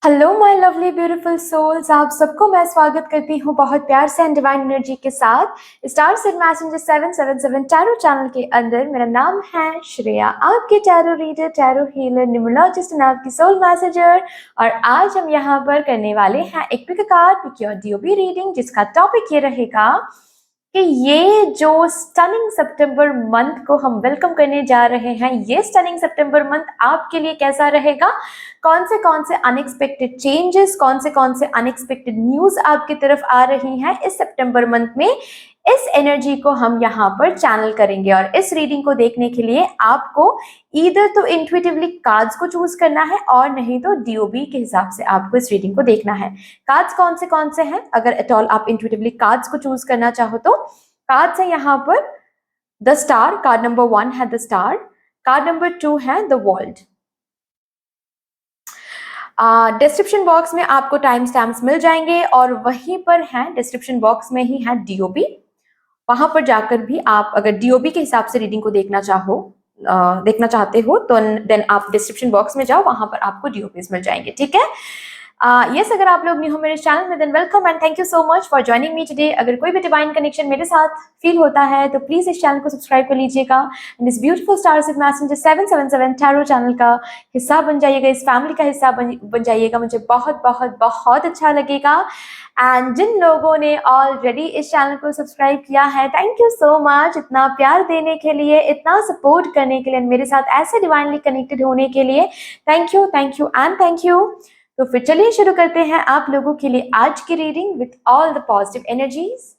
Hello my lovely beautiful souls, आप सबको मैं स्वागत करती हूँ बहुत प्यार से एंड डिवाइन एनर्जी के साथ stars and messenger 777 tarot channel के अंदर। मेरा नाम है श्रेया, आपके tarot reader, tarot healer, numerologist and आपकी सोल मैसेंजर। और आज हम यहाँ पर करने वाले हैं एक pick card, pick your DOB reading, जिसका टॉपिक ये रहेगा कि ये जो स्टनिंग सितंबर मंथ को हम वेलकम करने जा रहे हैं, ये स्टनिंग सितंबर मंथ आपके लिए कैसा रहेगा, कौन से अनएक्सपेक्टेड चेंजेस, कौन से अनएक्सपेक्टेड न्यूज आपकी तरफ आ रही हैं इस सितंबर मंथ में, इस एनर्जी को हम यहाँ पर चैनल करेंगे। और इस रीडिंग को देखने के लिए आपको ईदर तो इंट्यूटिवली कार्ड्स को चूज करना है और नहीं तो डीओबी के हिसाब से आपको इस रीडिंग को देखना है। कार्ड्स कौन से हैं, अगर एट ऑल आप इंट्यूटिवली कार्ड्स को चूज करना चाहो तो कार्ड्स है यहाँ पर द स्टार, कार्ड नंबर 1 है द स्टार, कार्ड नंबर 2 है द वर्ल्ड। डिस्क्रिप्शन बॉक्स में आपको टाइम स्टैम्प्स मिल जाएंगे और वहीं पर है डिस्क्रिप्शन बॉक्स में ही है डीओबी। वहां पर जाकर भी आप अगर डीओबी के हिसाब से रीडिंग को देखना चाहते हो तो देन आप डिस्क्रिप्शन बॉक्स में जाओ, वहां पर आपको डीओबीज मिल जाएंगे। ठीक है। यस, अगर आप लोग न्यू हो मेरे चैनल में than welcome and thank you so much for joining me today. अगर कोई भी डिवाइन कनेक्शन मेरे साथ फील होता है तो प्लीज इस चैनल को सब्सक्राइब कर लीजिएगा एंड इस beautiful stars with messenger 777 tarot channel का हिस्सा बन जाइएगा, इस फैमिली का हिस्सा बन जाइएगा। मुझे बहुत बहुत बहुत अच्छा लगेगा। एंड जिन लोगों ने ऑलरेडी इस चैनल को सब्सक्राइब किया है, थैंक यू सो मच इतना प्यार देने के लिए, इतना सपोर्ट करने के लिए, मेरे साथ ऐसे डिवाइनली कनेक्टेड होने के लिए। Thank you and thank you. तो फिर चलिए शुरू करते हैं आप लोगों के लिए आज की reading with all the positive energies.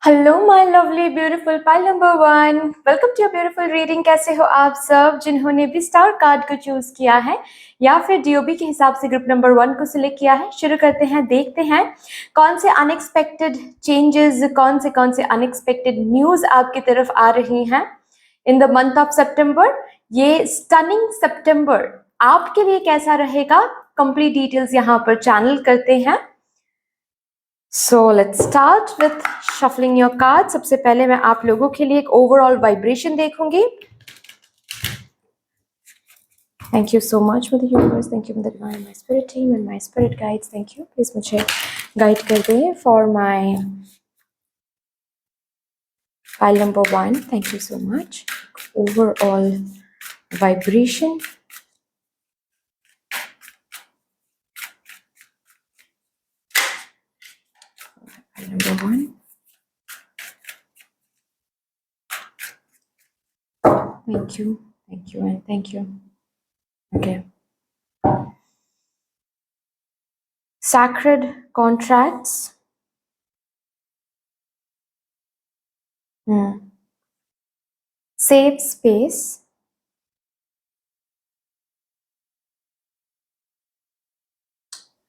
Hello my lovely beautiful pile number 1, welcome to your beautiful reading. कैसे हो आप सब? जिन्होंने भी स्टार कार्ड को चूज किया है या फिर डीओबी के हिसाब से ग्रुप नंबर 1 को सिलेक्ट किया है, शुरू करते हैं। देखते हैं कौन से अनएक्सपेक्टेड चेंजेस, कौन से अनएक्सपेक्टेड न्यूज आपकी तरफ आ रही हैं इन द मंथ ऑफ सितंबर। ये स्टनिंग सितंबर आपके लिए कैसा रहेगा, कंप्लीट डिटेल्स यहाँ पर चैनल करते हैं। So let's start with shuffling your card. सबसे पहले मैं आप लोगों के लिए एक ओवरऑल वाइब्रेशन देखूंगी। Thank you so much for the universe, thank you for the divine, my spirit team and my spirit guides. Thank you, please मुझे गाइड कर दें for my file number 1। Thank you so much. Overall vibration. Number 1. Thank you and thank you. Okay. Sacred contracts. Safe space.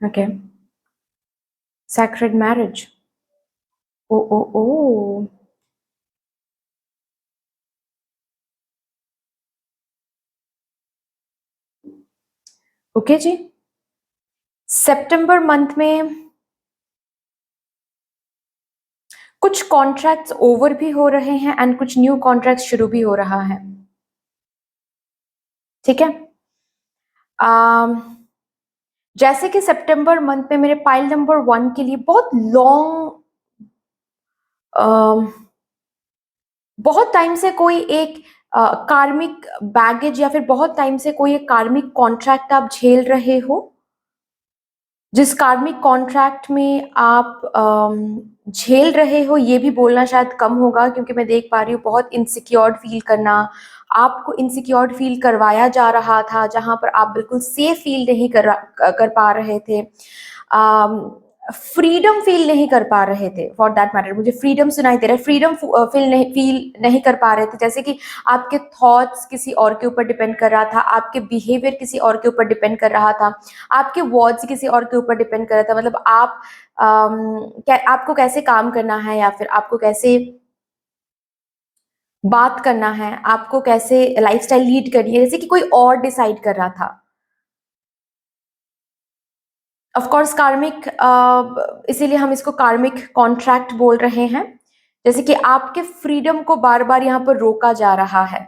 Okay. Sacred marriage. Oh. Okay जी, सितंबर month में कुछ contracts over भी हो रहे हैं एंड कुछ न्यू कॉन्ट्रैक्ट्स शुरू भी हो रहा है। ठीक है। जैसे कि सितंबर मंथ में मेरे पाइल नंबर 1 के लिए बहुत लॉन्ग, बहुत टाइम से कोई एक कार्मिक बैगेज या फिर बहुत टाइम से कोई एक कार्मिक कॉन्ट्रैक्ट आप झेल रहे हो, जिस कार्मिक कॉन्ट्रैक्ट में आप झेल रहे हो, ये भी बोलना शायद कम होगा क्योंकि मैं देख पा रही हूँ बहुत इनसिक्योर्ड फील करना, आपको इनसिक्योर्ड फील करवाया जा रहा था जहां पर आप बिल्कुल सेफ फील नहीं कर पा रहे थे, फ्रीडम फील नहीं कर पा रहे थे। फॉर दैट मैटर मुझे फ्रीडम सुनाई दे रहा है, फ्रीडम फील नहीं कर पा रहे थे, जैसे कि आपके थॉट्स किसी और के ऊपर डिपेंड कर रहा था, आपके बिहेवियर किसी और के ऊपर डिपेंड कर रहा था, आपके वर्ड्स किसी और के ऊपर डिपेंड कर रहा था। मतलब आपको कैसे काम करना है या फिर आपको कैसे बात करना है, आपको कैसे लाइफस्टाइल लीड करनी है, जैसे कि कोई और डिसाइड कर रहा था। ऑफ कोर्स कार्मिक, इसीलिए हम इसको कार्मिक कॉन्ट्रैक्ट बोल रहे हैं। जैसे कि आपके फ्रीडम को बार बार यहाँ पर रोका जा रहा है,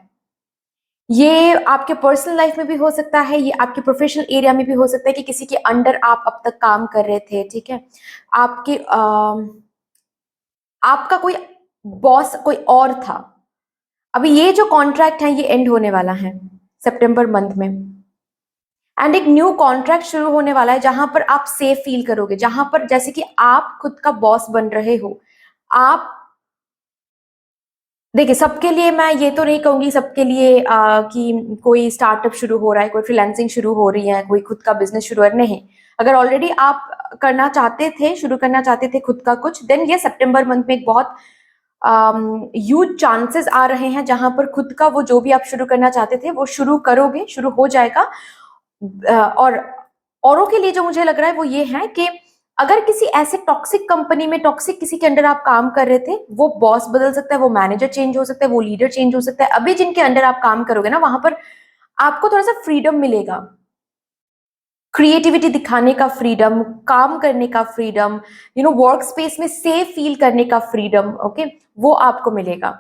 ये आपके पर्सनल लाइफ में भी हो सकता है, ये आपके प्रोफेशनल एरिया में भी हो सकता है कि किसी के अंडर आप अब तक काम कर रहे थे, ठीक है। आपके आपका कोई बॉस कोई और था। अभी ये जो कॉन्ट्रैक्ट है ये एंड होने वाला है सितंबर मंथ में, एंड एक न्यू कॉन्ट्रैक्ट शुरू होने वाला है जहां पर आप सेफ फील करोगे, जहां पर जैसे कि आप खुद का बॉस बन रहे हो। आप देखिए, सबके लिए मैं ये तो नहीं कहूंगी सबके लिए कि कोई स्टार्टअप शुरू हो रहा है, कोई फ्रीलांसिंग शुरू हो रही है, कोई खुद का बिजनेस शुरू है, नहीं। अगर ऑलरेडी आप करना चाहते थे, शुरू करना चाहते थे खुद का कुछ, देन ये सितंबर मंथ में एक बहुत ह्यूज चांसेस आ रहे हैं जहां पर खुद का वो जो भी आप शुरू करना चाहते थे वो शुरू करोगे, शुरू हो जाएगा। और औरों के लिए जो मुझे लग रहा है वो ये है कि अगर किसी ऐसे टॉक्सिक कंपनी में, टॉक्सिक किसी के अंडर आप काम कर रहे थे, वो बॉस बदल सकता है, वो मैनेजर चेंज हो सकता है, वो लीडर चेंज हो सकता है। अभी जिनके अंडर आप काम करोगे ना, वहां पर आपको थोड़ा सा फ्रीडम मिलेगा, क्रिएटिविटी दिखाने का फ्रीडम, काम करने का फ्रीडम, वर्क स्पेस में सेफ फील करने का फ्रीडम, ओके, वो आपको मिलेगा।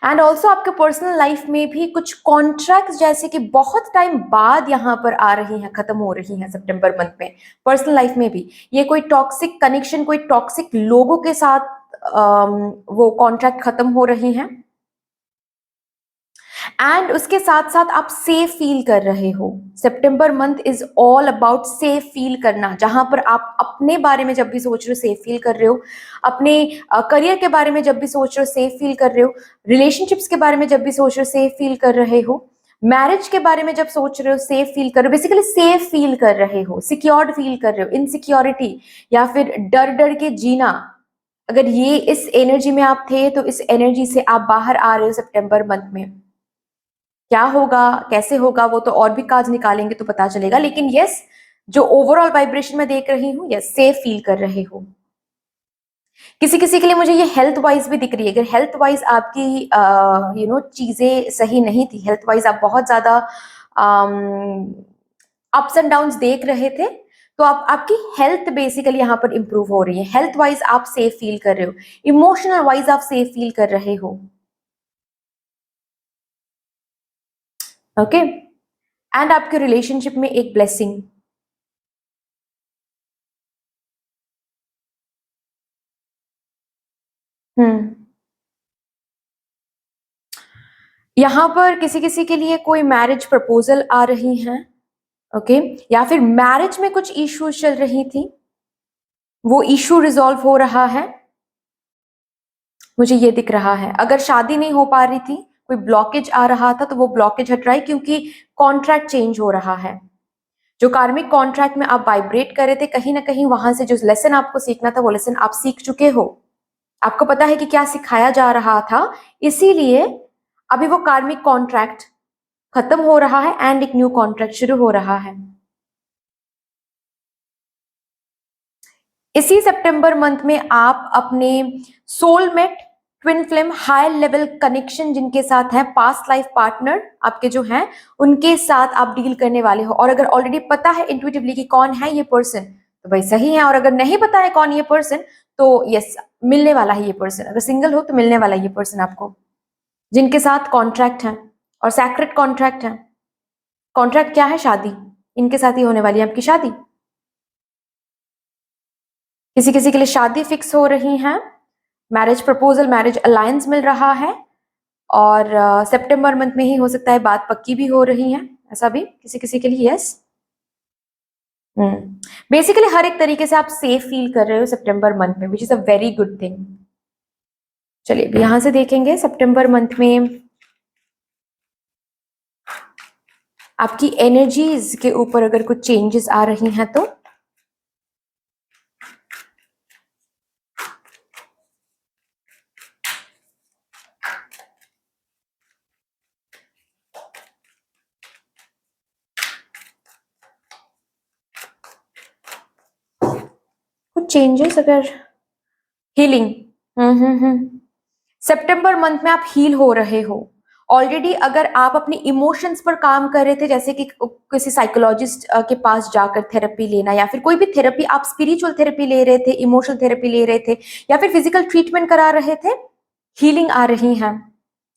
एंड ऑल्सो आपके पर्सनल लाइफ में भी कुछ कॉन्ट्रैक्ट जैसे कि बहुत टाइम बाद यहाँ पर आ रही हैं, खत्म हो रही हैं सितंबर मंथ में। पर्सनल लाइफ में भी ये कोई टॉक्सिक कनेक्शन, कोई टॉक्सिक लोगों के साथ वो कॉन्ट्रैक्ट खत्म हो रही हैं। एंड उसके साथ साथ आप सेफ फील कर रहे हो। September month is all about safe feel करना, जहां पर आप अपने बारे में जब भी सोच रहे हो सेफ फील कर रहे हो, अपने करियर के बारे में जब भी सोच रहे हो सेफ फील कर रहे हो, रिलेशनशिप्स के बारे में जब भी सोच रहे हो सेफ फील कर रहे हो, मैरिज के बारे में जब सोच रहे हो सेफ फील कर रहे हो, बेसिकली सेफ फील कर रहे हो, सिक्योर्ड फील कर रहे हो। इनसिक्योरिटी या फिर डर डर के जीना, अगर ये इस एनर्जी में आप थे तो इस एनर्जी से आप बाहर आ रहे हो सितंबर मंथ में। क्या होगा, कैसे होगा, वो तो और भी कार्ड्स निकालेंगे तो पता चलेगा, लेकिन यस, जो ओवरऑल वाइब्रेशन में देख रही हूँ, यस, सेफ फील कर रहे हो। किसी किसी के लिए मुझे ये हेल्थ वाइज भी दिख रही है। अगर हेल्थ वाइज आपकी चीजें सही नहीं थी, हेल्थ वाइज आप बहुत ज्यादा अप्स एंड डाउन्स देख रहे थे, तो आप आपकी हेल्थ बेसिकली यहाँ पर इंप्रूव हो रही है। हेल्थ वाइज आप सेफ फील कर रहे हो, इमोशनल वाइज आप सेफ फील कर रहे हो, ओके। एंड आपके रिलेशनशिप में एक ब्लेसिंग, हम्म, यहाँ पर किसी किसी के लिए कोई मैरिज प्रपोजल आ रही हैं, ओके, या फिर मैरिज में कुछ इश्यूज चल रही थी, वो इशू रिजॉल्व हो रहा है, मुझे ये दिख रहा है। अगर शादी नहीं हो पा रही थी, कोई ब्लॉकेज आ रहा था, तो वो ब्लॉकेज हट रहा है क्योंकि कॉन्ट्रैक्ट चेंज हो रहा है। जो कार्मिक कॉन्ट्रैक्ट में आप वाइब्रेट कर रहे थे, कहीं ना कहीं वहां से जो लेसन आपको सीखना था वो लेसन आप सीख चुके हो। आपको पता है कि क्या सिखाया जा रहा था, इसीलिए अभी वो कार्मिक कॉन्ट्रैक्ट खत्म हो रहा है एंड एक न्यू कॉन्ट्रैक्ट शुरू हो रहा है। इसी सितंबर मंथ में आप अपने soulmate, twin flame, high level connection जिनके साथ है, पास्ट लाइफ पार्टनर आपके जो हैं, उनके साथ आप डील करने वाले हो। और अगर ऑलरेडी पता है इंट्यूटिवली कि कौन है ये पर्सन, तो भाई सही है। और अगर नहीं पता है कौन ये पर्सन, तो यस, मिलने वाला है ये पर्सन। अगर सिंगल हो तो मिलने वाला है ये पर्सन आपको, जिनके साथ कॉन्ट्रैक्ट है और सैक्रेड कॉन्ट्रैक्ट है। कॉन्ट्रैक्ट क्या है? शादी। इनके साथ ही होने वाली है आपकी शादी। किसी किसी के लिए शादी फिक्स हो रही है, मैरिज प्रपोजल, मैरिज अलायंस मिल रहा है, और सितंबर मंथ में ही हो सकता है बात पक्की भी हो रही है, ऐसा भी किसी किसी के लिए। यस, बेसिकली हर एक तरीके से आप सेफ फील कर रहे हो सितंबर मंथ में, which is a very good thing. चलिए अब यहां से देखेंगे सितंबर मंथ में आपकी एनर्जीज के ऊपर अगर कुछ चेंजेस आ रही हैं तो। कुछ चेंजेस अगर, हीलिंग, सितंबर मंथ में आप हील हो रहे हो ऑलरेडी। अगर आप अपने इमोशंस पर काम कर रहे थे, जैसे कि किसी साइकोलॉजिस्ट के पास जाकर थेरेपी लेना, या फिर कोई भी थेरेपी, आप स्पिरिचुअल थेरेपी ले रहे थे, इमोशनल थेरेपी ले रहे थे, या फिर फिजिकल ट्रीटमेंट करा रहे थे, हीलिंग आ रही है।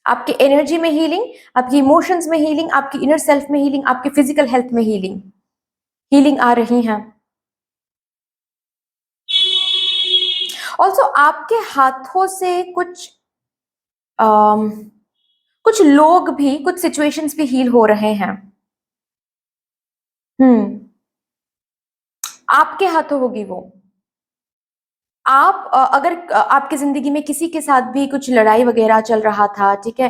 आपके एनर्जी में हीलिंग, आपकी इमोशंस में हीलिंग, आपकी इनर सेल्फ में हीलिंग, आपकी फिजिकल हेल्थ में हीलिंग, हीलिंग आ रही है। ऑल्सो आपके हाथों से अम, कुछ लोग भी, कुछ सिचुएशंस भी हील हो रहे हैं। आपके हाथों होगी वो। आप अगर आपकी जिंदगी में किसी के साथ भी कुछ लड़ाई वगैरह चल रहा था, ठीक है,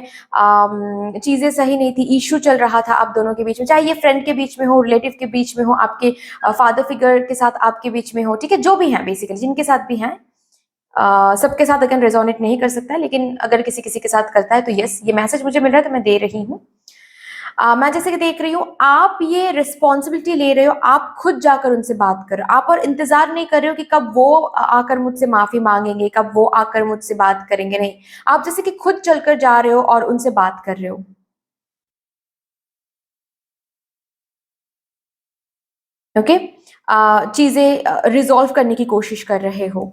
चीजें सही नहीं थी, इश्यू चल रहा था आप दोनों के बीच में, चाहे ये फ्रेंड के बीच में हो, रिलेटिव के बीच में हो, आपके फादर फिगर के साथ आपके बीच में हो, ठीक है, जो भी है बेसिकली, जिनके साथ भी है, सबके साथ अगर रेजोनेट नहीं कर सकता है, लेकिन अगर किसी किसी के साथ करता है तो यस, ये मैसेज मुझे मिल रहा है तो मैं दे रही हूँ। मैं जैसे कि देख रही हूँ, आप ये रिस्पॉन्सिबिलिटी ले रहे हो, आप खुद जाकर उनसे बात करो, आप और इंतजार नहीं कर रहे हो कि कब वो आकर मुझसे माफी मांगेंगे, कब वो आकर मुझसे बात करेंगे, नहीं, आप जैसे कि खुद चलकर जा रहे हो और उनसे बात कर रहे हो। ओके, चीजें रिजॉल्व करने की कोशिश कर रहे हो।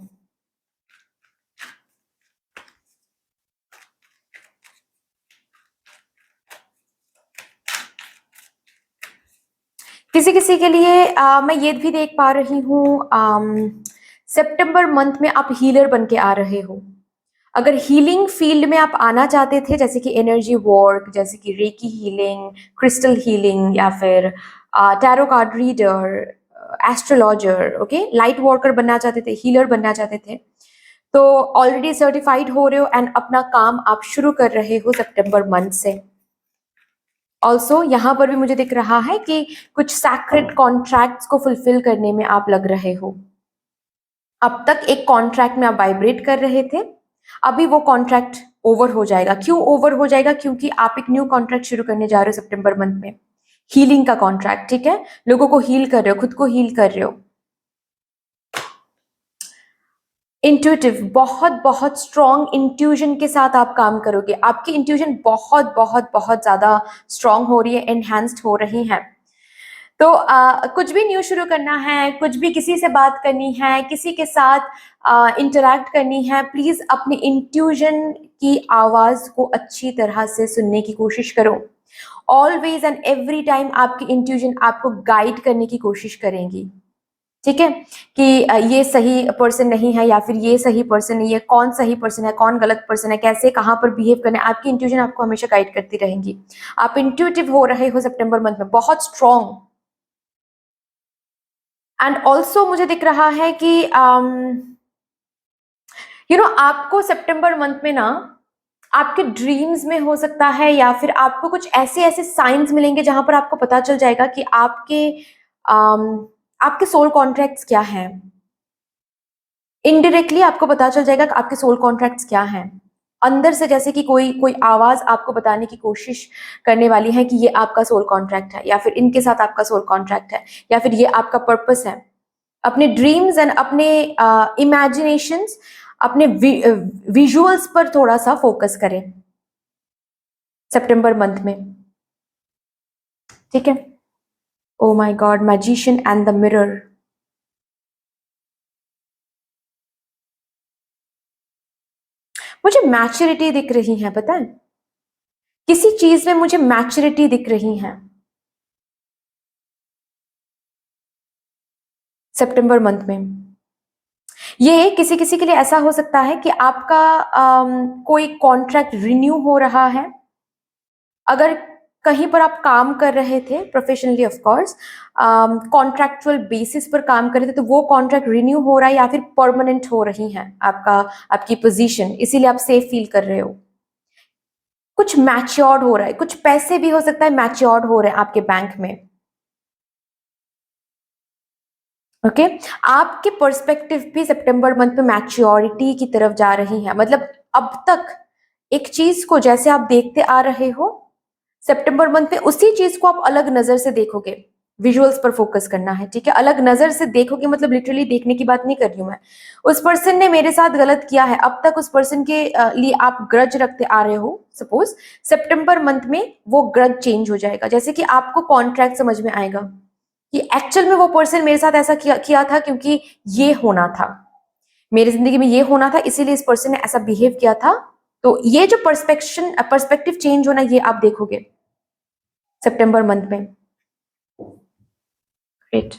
किसी किसी के लिए मैं ये भी देख पा रही हूँ, सितंबर मंथ में आप हीलर बन के आ रहे हो। अगर हीलिंग फील्ड में आप आना चाहते थे, जैसे कि एनर्जी वर्क, जैसे कि रेकी हीलिंग, क्रिस्टल हीलिंग, या फिर tarot card reader, astrologer, okay, light worker बनना चाहते थे, हीलर बनना चाहते थे, तो ऑलरेडी सर्टिफाइड हो रहे हो एंड अपना काम आप शुरू कर रहे हो सितंबर मंथ से। ऑल्सो यहाँ पर भी मुझे दिख रहा है कि कुछ सैक्रेड कॉन्ट्रैक्ट्स को फुलफिल करने में आप लग रहे हो। अब तक एक कॉन्ट्रैक्ट में आप वाइब्रेट कर रहे थे, अभी वो कॉन्ट्रैक्ट ओवर हो जाएगा। क्यों ओवर हो जाएगा? क्योंकि आप एक न्यू कॉन्ट्रैक्ट शुरू करने जा रहे हो सितंबर मंथ में, हीलिंग का कॉन्ट्रैक्ट, ठीक है, लोगों को हील कर रहे हो, खुद को हील कर रहे हो। इंट्यूटिव, बहुत बहुत स्ट्रॉन्ग इंट्यूजन के साथ आप काम करोगे। आपकी इंट्यूजन बहुत बहुत बहुत ज्यादा स्ट्रॉन्ग हो रही है, एनहांस्ड हो रही है। तो कुछ भी न्यू शुरू करना है, कुछ भी किसी से बात करनी है, किसी के साथ इंटरैक्ट करनी है, प्लीज अपने इंट्यूजन की आवाज को अच्छी तरह से सुनने की कोशिश करो। ऑलवेज एंड एवरी टाइम आपकी इंट्यूजन आपको गाइड करने की कोशिश करेंगी, ठीक है, कि ये सही पर्सन नहीं है या फिर ये सही पर्सन नहीं है, कौन सही पर्सन है, कौन गलत पर्सन है, कैसे कहाँ पर बिहेव करना है, आपकी इंट्यूजन आपको हमेशा गाइड करती रहेंगी। आप इंट्यूटिव हो रहे हो सितंबर मंथ में, बहुत स्ट्रॉन्ग। एंड ऑल्सो मुझे दिख रहा है कि आपको सितंबर मंथ में ना, आपके ड्रीम्स में हो सकता है, या फिर आपको कुछ ऐसे ऐसे साइंस मिलेंगे जहां पर आपको पता चल जाएगा कि आपके सोल कॉन्ट्रैक्ट्स क्या हैं। इनडायरेक्टली आपको पता चल जाएगा कि आपके सोल कॉन्ट्रैक्ट्स क्या हैं। अंदर से जैसे कि कोई कोई आवाज आपको बताने की कोशिश करने वाली है कि ये आपका सोल कॉन्ट्रैक्ट है, या फिर इनके साथ आपका सोल कॉन्ट्रैक्ट है, या फिर ये आपका पर्पस है। अपने ड्रीम्स एंड अपने इमेजिनेशंस, अपने विजुअल्स पर थोड़ा सा फोकस करें सितंबर मंथ में, ठीक है। Oh my God, magician and the mirror. मुझे मैच्योरिटी दिख रही है, पता है, किसी चीज में मुझे मैच्योरिटी दिख रही है सितंबर मंथ में। ये किसी किसी के लिए ऐसा हो सकता है कि आपका कोई कॉन्ट्रैक्ट रिन्यू हो रहा है। अगर कहीं पर आप काम कर रहे थे professionally, of course contractual basis पर काम कर रहे थे, तो वो कॉन्ट्रैक्ट रिन्यू हो रहा है या फिर परमानेंट हो रही है आपकी पोजीशन, इसीलिए आप सेफ फील कर रहे हो। कुछ मैच्योर्ड हो रहा है, कुछ पैसे भी हो सकता है मैच्योर्ड हो रहे हैं आपके बैंक में, ओके। आपके पर्सपेक्टिव भी सितंबर मंथ में मैच्योरिटी की तरफ जा रही है। मतलब अब तक एक चीज को जैसे आप देखते आ रहे हो, सितंबर मंथ में उसी चीज को आप अलग नजर से देखोगे। विजुअल्स पर फोकस करना है, ठीक है, अलग नजर से देखोगे, मतलब लिटरली देखने की बात नहीं कर रही हूं मैं। उस पर्सन ने मेरे साथ गलत किया है, अब तक उस पर्सन के लिए आप ग्रज रखते आ रहे हो, सपोज सितंबर मंथ में वो ग्रज चेंज हो जाएगा। जैसे कि आपको कॉन्ट्रैक्ट समझ में आएगा कि एक्चुअल में वो पर्सन मेरे साथ ऐसा किया था क्योंकि ये होना था, मेरी जिंदगी में ये होना था, इसीलिए इस पर्सन ने ऐसा बिहेव किया था, तो ये जो पर्सपेक्टिव चेंज होना, ये आप देखोगे सितंबर मंथ में। ग्रेट।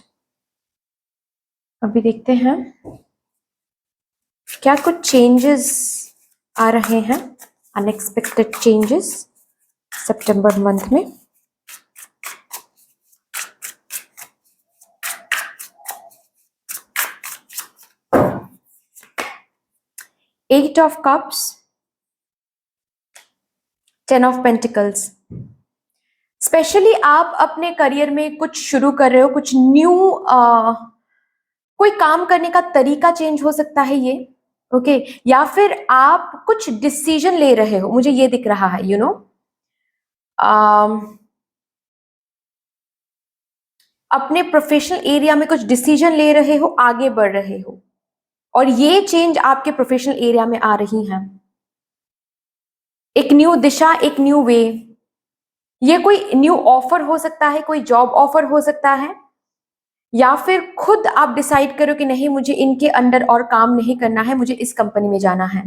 अभी देखते हैं क्या कुछ चेंजेस आ रहे हैं, अनएक्सपेक्टेड चेंजेस सितंबर मंथ में। Eight of cups, 10 of pentacles. Specially आप अपने करियर में कुछ शुरू कर रहे हो, कुछ न्यू कोई काम करने का तरीका चेंज हो सकता है ये, ओके या फिर आप कुछ डिसीजन ले रहे हो, मुझे ये दिख रहा है, अपने प्रोफेशनल एरिया में कुछ डिसीजन ले रहे हो, आगे बढ़ रहे हो, और ये चेंज आपके प्रोफेशनल एरिया में आ रही है। एक न्यू दिशा, एक न्यू वे। ये कोई न्यू ऑफर हो सकता है, कोई जॉब ऑफर हो सकता है, या फिर खुद आप डिसाइड करो कि नहीं, मुझे इनके अंडर और काम नहीं करना है, मुझे इस कंपनी में जाना है।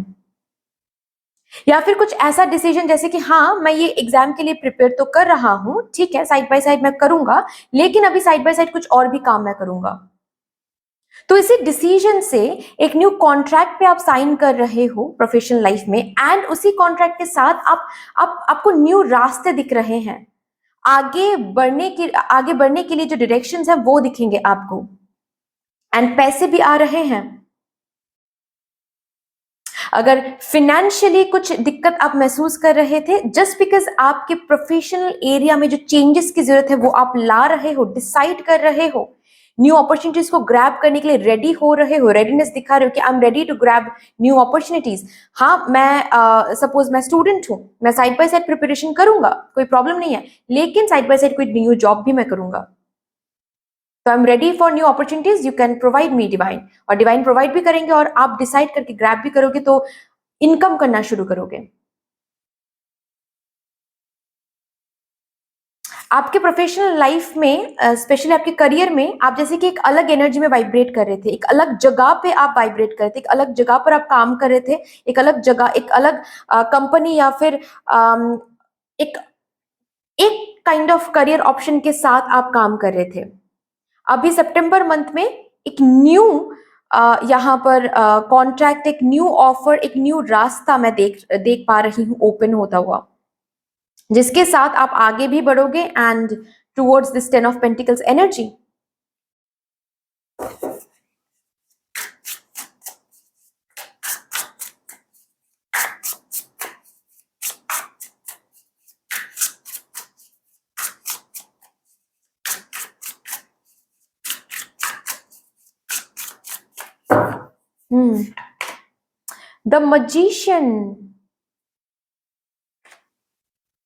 या फिर कुछ ऐसा डिसीजन जैसे कि हाँ, मैं ये एग्जाम के लिए प्रिपेयर तो कर रहा हूं, ठीक है, साइड बाय साइड मैं करूंगा, लेकिन अभी साइड बाय साइड कुछ और भी काम मैं करूंगा। तो इसी डिसीजन से एक न्यू कॉन्ट्रैक्ट पे आप साइन कर रहे हो प्रोफेशनल लाइफ में, एंड उसी कॉन्ट्रैक्ट के साथ आपको न्यू रास्ते दिख रहे हैं। आगे बढ़ने के लिए जो डायरेक्शंस हैं वो दिखेंगे आपको, एंड पैसे भी आ रहे हैं। अगर फिनेंशियली कुछ दिक्कत आप महसूस कर रहे थे, जस्ट बिकॉज आपके प्रोफेशनल एरिया में जो चेंजेस की जरूरत है वो आप ला रहे हो, डिसाइड कर रहे हो, न्यू अपॉर्चुनिटीज को ग्रैब करने के लिए रेडी हो रहे हो, रेडीनेस दिखा रहे हो कि I am ready to grab new opportunities. हाँ, मैं सपोज मैं स्टूडेंट हूं, मैं साइड बाय साइड प्रिपरेशन करूंगा, कोई प्रॉब्लम नहीं है, लेकिन साइड बाय साइड कोई न्यू जॉब भी मैं करूंगा। तो आई am ready for new opportunities, you can provide me divine, और डिवाइन प्रोवाइड भी करेंगे, और आप डिसाइड करके ग्रैब भी करोगे तो इनकम करना शुरू करोगे। आपके प्रोफेशनल लाइफ में, स्पेशली आपके करियर में, आप जैसे कि एक अलग एनर्जी में वाइब्रेट कर रहे थे, एक अलग जगह पे आप वाइब्रेट कर रहे थे, एक अलग जगह पर आप काम कर रहे थे, एक अलग जगह, एक अलग कंपनी, या फिर एक एक काइंड ऑफ करियर ऑप्शन के साथ आप काम कर रहे थे। अभी सितंबर मंथ में एक न्यू यहाँ पर कॉन्ट्रैक्ट, एक न्यू ऑफर, एक न्यू रास्ता मैं देख पा रही हूँ ओपन होता हुआ, जिसके साथ आप आगे भी बढ़ोगे and towards this 10 of pentacles energy. The magician,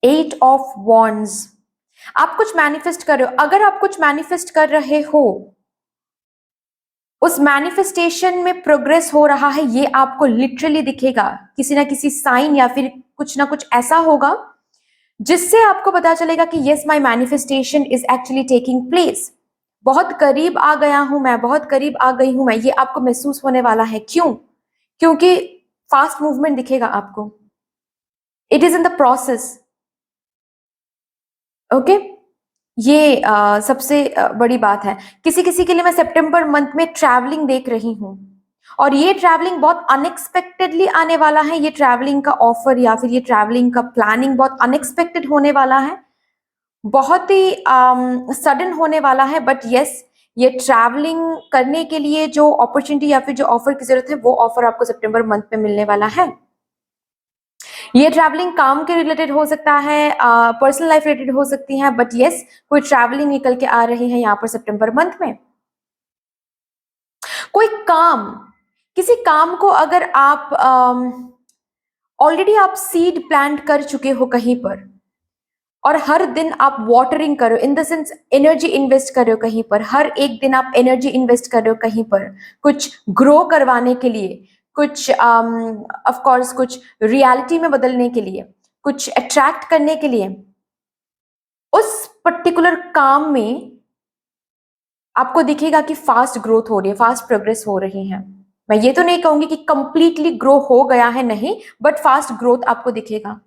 8 of wands. आप कुछ मैनिफेस्ट कर रहे हो, अगर आप कुछ मैनिफेस्ट कर रहे हो, उस मैनिफेस्टेशन में प्रोग्रेस हो रहा है, ये आपको लिटरली दिखेगा, किसी ना किसी साइन या फिर कुछ ना कुछ ऐसा होगा जिससे आपको पता चलेगा कि yes, my manifestation is actually taking place. बहुत करीब आ गया हूं मैं, बहुत करीब आ गई हूं मैं, ये आपको महसूस होने वाला है। क्यों? क्योंकि फास्ट मूवमेंट दिखेगा आपको, it is in the process. Okay, ये सबसे बड़ी बात है। किसी किसी के लिए मैं सितंबर मंथ में ट्रैवलिंग देख रही हूँ, और ये ट्रैवलिंग बहुत अनएक्सपेक्टेडली आने वाला है। ये ट्रैवलिंग का ऑफर या फिर ये ट्रैवलिंग का प्लानिंग बहुत अनएक्सपेक्टेड होने वाला है, बहुत ही सडन होने वाला है। बट यस, ये ट्रैवलिंग करने के लिए जो अपॉर्चुनिटी या फिर जो ऑफर की जरूरत है, वो ऑफर आपको सितंबर मंथ में मिलने वाला है। ये ट्रैवलिंग काम के रिलेटेड हो सकता है, पर्सनल लाइफ रिलेटेड हो सकती है, बट यस, कोई ट्रैवलिंग निकल के आ रही है यहाँ पर सितंबर मंथ में। कोई काम, किसी काम को अगर आप ऑलरेडी आप सीड प्लांट कर चुके हो कहीं पर, और हर दिन आप वाटरिंग करो, इन द सेंस एनर्जी इन्वेस्ट कर रहे हो कहीं पर, हर एक दिन आप एनर्जी इन्वेस्ट कर रहे हो कहीं पर, कुछ ग्रो करवाने के लिए, कुछ ऑफ कोर्स कुछ रियलिटी में बदलने के लिए, कुछ अट्रैक्ट करने के लिए, उस पर्टिकुलर काम में आपको दिखेगा कि फास्ट ग्रोथ हो रही है, फास्ट प्रोग्रेस हो रही है। मैं ये तो नहीं कहूंगी कि कंप्लीटली ग्रो हो गया है, नहीं, बट फास्ट ग्रोथ आपको दिखेगा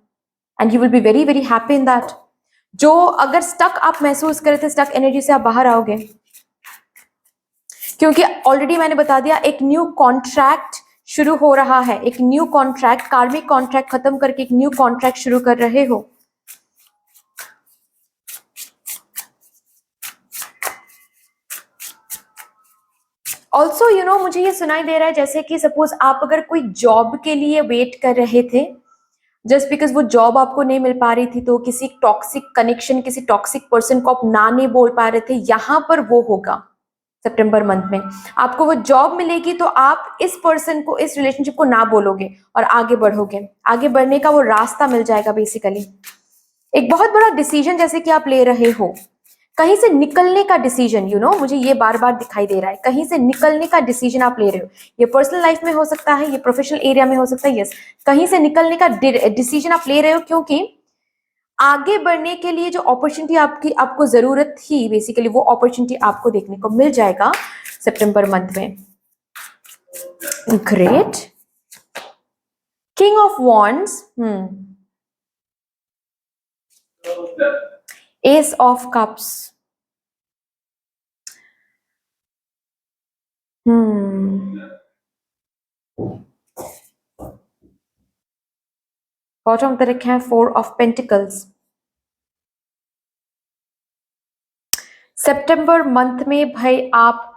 and you will be very very happy in that. जो अगर स्टक आप महसूस कर रहे थे, स्टक एनर्जी से आप बाहर आओगे, क्योंकि ऑलरेडी मैंने बता दिया एक न्यू कॉन्ट्रैक्ट शुरू हो रहा है, एक न्यू कॉन्ट्रैक्ट, कार्मिक कॉन्ट्रैक्ट खत्म करके एक न्यू कॉन्ट्रैक्ट शुरू कर रहे हो। ऑल्सो यू नो मुझे ये सुनाई दे रहा है जैसे कि सपोज आप अगर कोई जॉब के लिए वेट कर रहे थे, जस्ट बिकॉज वो जॉब आपको नहीं मिल पा रही थी, तो किसी टॉक्सिक कनेक्शन, किसी टॉक्सिक पर्सन को आप ना नहीं बोल पा रहे थे, यहां पर वो होगा सितंबर मंथ में। आपको वो जॉब मिलेगी तो आप इस पर्सन को, इस रिलेशनशिप को ना बोलोगे और आगे बढ़ोगे, आगे बढ़ने का वो रास्ता मिल जाएगा। बेसिकली एक बहुत बड़ा डिसीजन जैसे कि आप ले रहे हो, कहीं से निकलने का डिसीजन, यू नो मुझे ये बार बार दिखाई दे रहा है, कहीं से निकलने का डिसीजन आप ले रहे हो। ये पर्सनल लाइफ में हो सकता है, ये प्रोफेशनल एरिया में हो सकता है, यस, कहीं से निकलने का डिसीजन आप ले रहे हो, क्योंकि आगे बढ़ने के लिए जो अपॉर्चुनिटी आपको जरूरत थी, बेसिकली वो अपॉर्चुनिटी आपको देखने को मिल जाएगा सितंबर मंथ में। Great. King of wands, S of cups, bottom पे रखे हैं 4 ऑफ पेंटिकल्स। सितंबर मंथ में भाई आप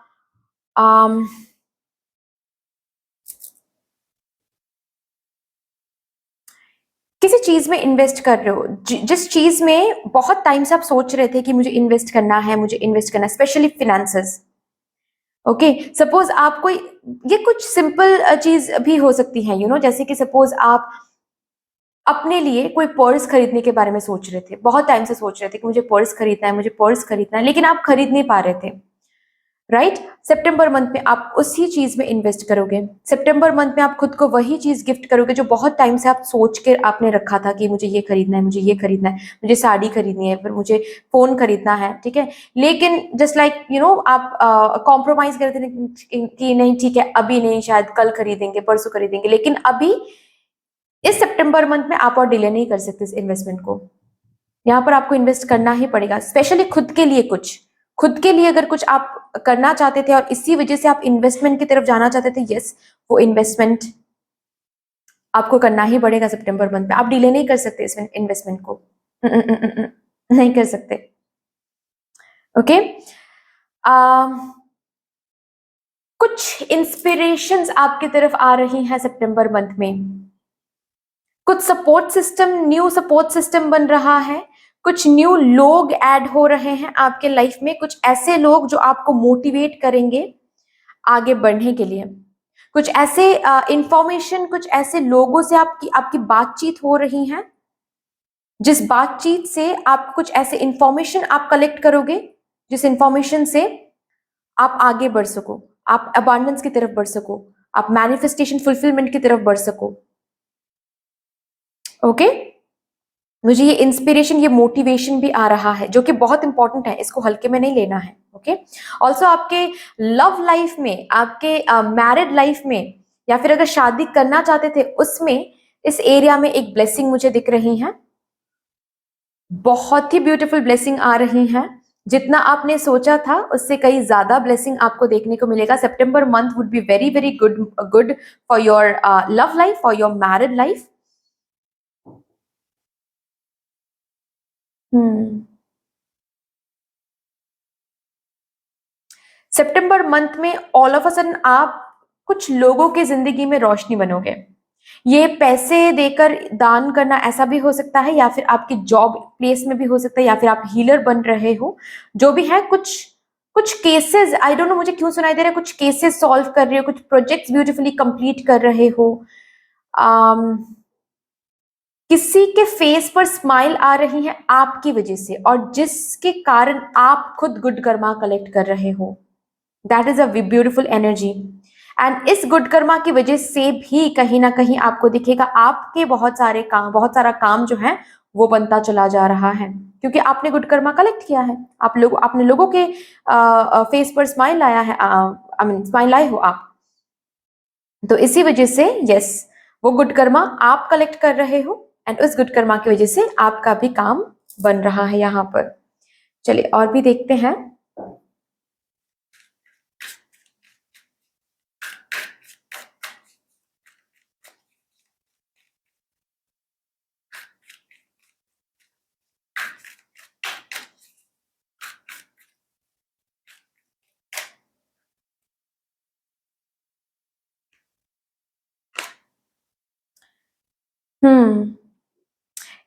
किसी चीज में इन्वेस्ट कर रहे हो, जिस चीज में बहुत टाइम से आप सोच रहे थे कि मुझे इन्वेस्ट करना है, मुझे इन्वेस्ट करना है, स्पेशली फिनेंसेस। ओके, सपोज आप कोई, ये कुछ सिंपल चीज भी हो सकती है, यू नो जैसे कि सपोज आप अपने लिए कोई पर्स खरीदने के बारे में सोच रहे थे, बहुत टाइम से सोच रहे थे कि मुझे पर्स खरीदना है, मुझे पर्स खरीदना है, लेकिन आप खरीद नहीं पा रहे थे, राइट? सितंबर मंथ में आप उसी चीज में इन्वेस्ट करोगे। सितंबर मंथ में आप खुद को वही चीज गिफ्ट करोगे जो बहुत टाइम से आप सोच के आपने रखा था कि मुझे ये खरीदना है, मुझे ये खरीदना है, मुझे साड़ी खरीदनी है, फिर मुझे फोन खरीदना है, ठीक है, लेकिन जस्ट लाइक यू नो आप कॉम्प्रोमाइज करते थे कि नहीं ठीक है अभी नहीं, शायद कल खरीदेंगे, परसों खरीदेंगे, लेकिन अभी इस सितंबर मंथ में आप और डिले नहीं कर सकते इस इन्वेस्टमेंट को। यहाँ पर आपको इन्वेस्ट करना ही पड़ेगा, स्पेशली खुद के लिए। कुछ खुद के लिए अगर कुछ आप करना चाहते थे और इसी वजह से आप इन्वेस्टमेंट की तरफ जाना चाहते थे, यस, वो इन्वेस्टमेंट आपको करना ही पड़ेगा सितंबर मंथ में। आप डिले नहीं कर सकते इस इन्वेस्टमेंट को, नहीं कर सकते। ओके, कुछ इंस्पिरेशंस आपकी तरफ आ रही हैं सितंबर मंथ में। कुछ support system, new support system बन रहा है, कुछ न्यू लोग ऐड हो रहे हैं आपके लाइफ में, कुछ ऐसे लोग जो आपको मोटिवेट करेंगे आगे बढ़ने के लिए, कुछ ऐसे इंफॉर्मेशन, कुछ ऐसे लोगों से आपकी बातचीत हो रही है, जिस बातचीत से आप कुछ ऐसे इंफॉर्मेशन आप कलेक्ट करोगे जिस इंफॉर्मेशन से आप आगे बढ़ सको, आप अबांडेंस की तरफ बढ़ सको, आप मैनिफेस्टेशन फुलफिलमेंट की तरफ बढ़ सको। ओके, मुझे ये इंस्पिरेशन, ये मोटिवेशन भी आ रहा है जो कि बहुत इंपॉर्टेंट है, इसको हल्के में नहीं लेना है। ओके, ऑल्सो आपके लव लाइफ में, आपके मैरिड लाइफ में, या फिर अगर शादी करना चाहते थे उसमें, इस एरिया में एक ब्लेसिंग मुझे दिख रही है, बहुत ही ब्यूटीफुल ब्लेसिंग आ रही है। जितना आपने सोचा था उससे कई ज्यादा ब्लेसिंग आपको देखने को मिलेगा। September month would be very very good for your love life, for your married life. सितंबर मंथ में ऑल ऑफ अ सडन आप कुछ लोगों की जिंदगी में रोशनी बनोगे। ये पैसे देकर दान करना ऐसा भी हो सकता है, या फिर आपकी जॉब प्लेस में भी हो सकता है, या फिर आप हीलर बन रहे हो, जो भी है। कुछ कुछ केसेस, आई डोंट नो मुझे क्यों सुनाई दे रहा है, कुछ केसेस सॉल्व कर रहे हो, कुछ प्रोजेक्ट्स ब्यूटीफुली कंप्लीट कर रहे हो। किसी के फेस पर स्माइल आ रही है आपकी वजह से, और जिसके कारण आप खुद गुड कर्मा कलेक्ट कर रहे हो। That is a beautiful energy, and इस गुड कर्मा की वजह से भी कहीं ना कहीं आपको दिखेगा आपके बहुत सारा काम जो है वो बनता चला जा रहा है, क्योंकि आपने गुड कर्मा कलेक्ट किया है। आपने लोगों के फेस पर स्माइल लाया है, आई मीन स्माइल लाए हो आप। तो इसी वजह से यस, वो गुड कर्मा आप कलेक्ट कर रहे हो एंड उस गुड कर्मा की वजह से आपका भी काम बन रहा है यहाँ पर। चलिए और भी देखते हैं।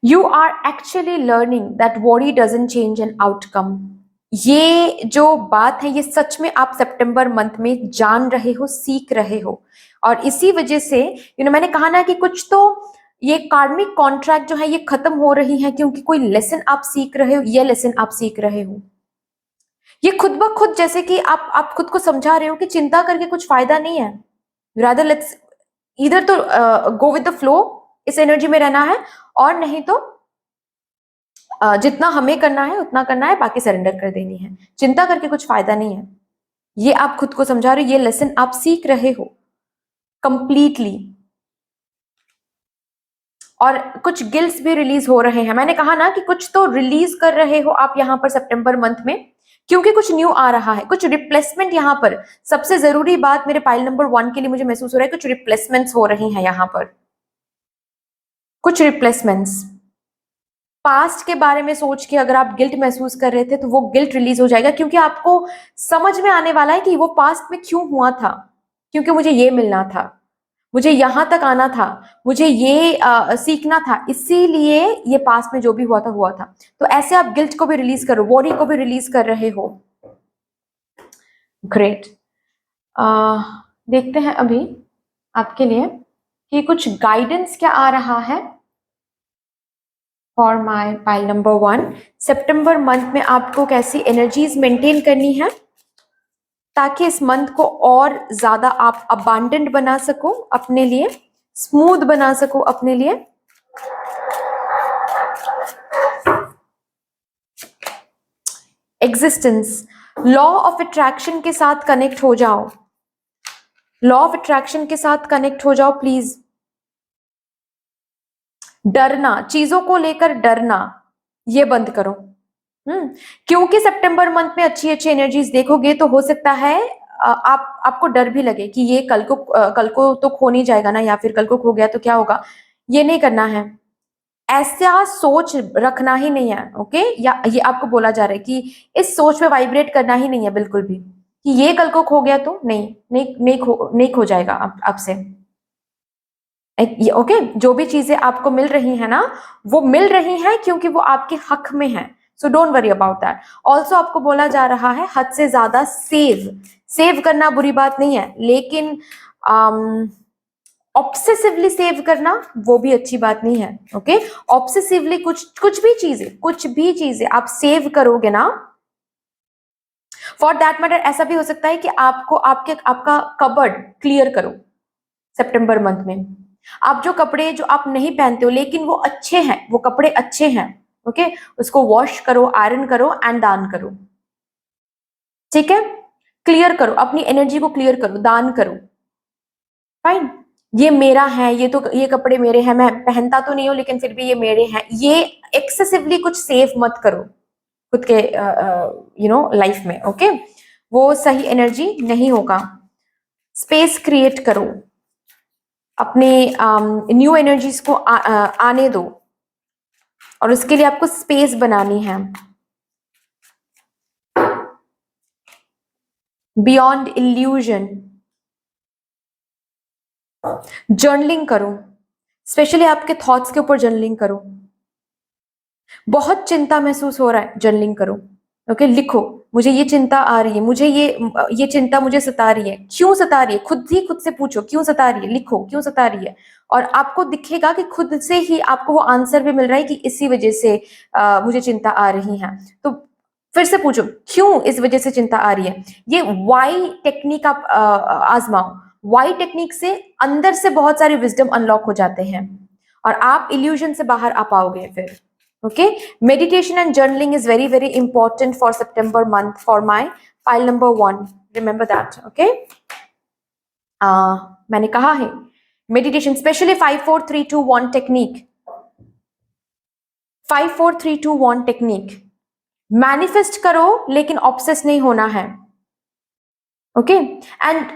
You are actually learning that worry doesn't change an outcome. ये जो बात है ये सच में आप सितंबर मंथ में जान रहे हो, सीख रहे हो, और इसी वजह से मैंने कहा ना कि कुछ तो ये कार्मिक कॉन्ट्रैक्ट जो है ये खत्म हो रही है, क्योंकि कोई लेसन आप सीख रहे हो, ये लेसन आप सीख रहे हो। ये खुद ब खुद जैसे कि आप खुद को समझा रहे हो कि चिंता करके कुछ फायदा नहीं है, रादर लेट्स इधर तो गो विद द फ्लो, इस एनर्जी में रहना है, और नहीं तो जितना हमें करना है उतना करना है, बाकी सरेंडर कर देनी है। चिंता करके कुछ फायदा नहीं है, ये आप खुद को समझा रहे हो, ये लेसन आप सीख रहे हो कंप्लीटली। और कुछ गिल्स भी रिलीज हो रहे हैं, मैंने कहा ना कि कुछ तो रिलीज कर रहे हो आप यहाँ पर सितंबर मंथ में, क्योंकि कुछ न्यू आ रहा है, कुछ रिप्लेसमेंट। यहाँ पर सबसे जरूरी बात मेरे पाइल नंबर 1 के लिए मुझे महसूस हो रहा है, कुछ रिप्लेसमेंट्स हो रही हैं यहाँ पर, कुछ रिप्लेसमेंट्स। पास्ट के बारे में सोच के अगर आप गिल्ट महसूस कर रहे थे तो वो गिल्ट रिलीज हो जाएगा, क्योंकि आपको समझ में आने वाला है कि वो पास्ट में क्यों हुआ था, क्योंकि मुझे ये मिलना था, मुझे यहां तक आना था, मुझे ये सीखना था, इसीलिए ये पास्ट में जो भी हुआ था। तो ऐसे आप गिल्ट को भी रिलीज करो, वॉरी को भी रिलीज कर रहे हो। ग्रेट। देखते हैं अभी आपके लिए कि कुछ गाइडेंस क्या आ रहा है for my pile number 1। September month में आपको कैसी एनर्जीज मेंटेन करनी है ताकि इस मंथ को और ज्यादा आप अबांडेंट बना सको अपने लिए, स्मूथ बना सको अपने लिए। एग्जिस्टेंस, लॉ ऑफ अट्रैक्शन के साथ कनेक्ट हो जाओ, लॉ ऑफ अट्रैक्शन के साथ कनेक्ट हो जाओ प्लीज। डरना, चीजों को लेकर डरना, ये बंद करो। क्योंकि सितंबर मंथ में अच्छी अच्छी एनर्जीज देखोगे तो हो सकता है आपको डर भी लगे कि ये कल को तो खो नहीं जाएगा ना, या फिर कल को खो गया तो क्या होगा। ये नहीं करना है, ऐसा सोच रखना ही नहीं है। ओके, या ये आपको बोला जा रहा है कि इस सोच पे वाइब्रेट करना ही नहीं है बिल्कुल भी, कि ये कल को खो गया तो नहीं खो जाएगा आपसे। ओके, जो भी चीजें आपको मिल रही है ना, वो मिल रही हैं क्योंकि वो आपके हक में है, so don't worry about that. Also आपको बोला जा रहा है हद से ज्यादा सेव करना बुरी बात नहीं है, लेकिन ऑब्सेसिवली सेव करना वो भी अच्छी बात नहीं है। ओके, ऑब्सेसिवली कुछ भी चीजें आप सेव करोगे ना, फॉर दैट मैटर ऐसा भी हो सकता है कि आपका कबर्ड क्लियर करो सितंबर मंथ में। आप जो कपड़े जो आप नहीं पहनते हो लेकिन वो अच्छे हैं, वो कपड़े अच्छे हैं, ओके, उसको वॉश करो, आयरन करो एंड दान करो। ठीक है, क्लियर करो, अपनी एनर्जी को क्लियर करो, दान करो। फाइन, ये मेरा है, ये कपड़े मेरे हैं, मैं पहनता तो नहीं हूं लेकिन फिर भी ये मेरे हैं, ये एक्सेसिवली कुछ सेव मत करो खुद के लाइफ में। ओके, वो सही एनर्जी नहीं होगा। स्पेस क्रिएट करो, अपने न्यू एनर्जीज को आने दो, और उसके लिए आपको स्पेस बनानी है। बियॉन्ड इल्यूजन, जर्नलिंग करो, स्पेशली आपके थॉट्स के ऊपर जर्नलिंग करो। बहुत चिंता महसूस हो रहा है, जर्नलिंग करो। ओके, लिखो, मुझे ये चिंता आ रही है, मुझे ये चिंता मुझे सता रही है, क्यों सता रही है, खुद से पूछो क्यों सता रही है, लिखो क्यों सता रही है, और आपको दिखेगा कि खुद से ही आपको वो आंसर भी मिल रहा है कि इसी वजह से मुझे चिंता आ रही है। तो फिर से पूछो क्यों इस वजह से चिंता आ रही है। ये वाई टेक्निक आप आजमाओ, वाई टेक्निक से अंदर से बहुत सारे विजडम अनलॉक हो जाते हैं और आप इल्यूजन से बाहर आ पाओगे फिर। Okay, meditation and journaling is very, very important for September month for my pile number 1. Remember that. Okay. मैंने कहा है meditation, specially 5 4 3 2 1 technique, 5 4 3 2 1 technique, manifest करो लेकिन ऑब्सेस नहीं होना है, ओके। एंड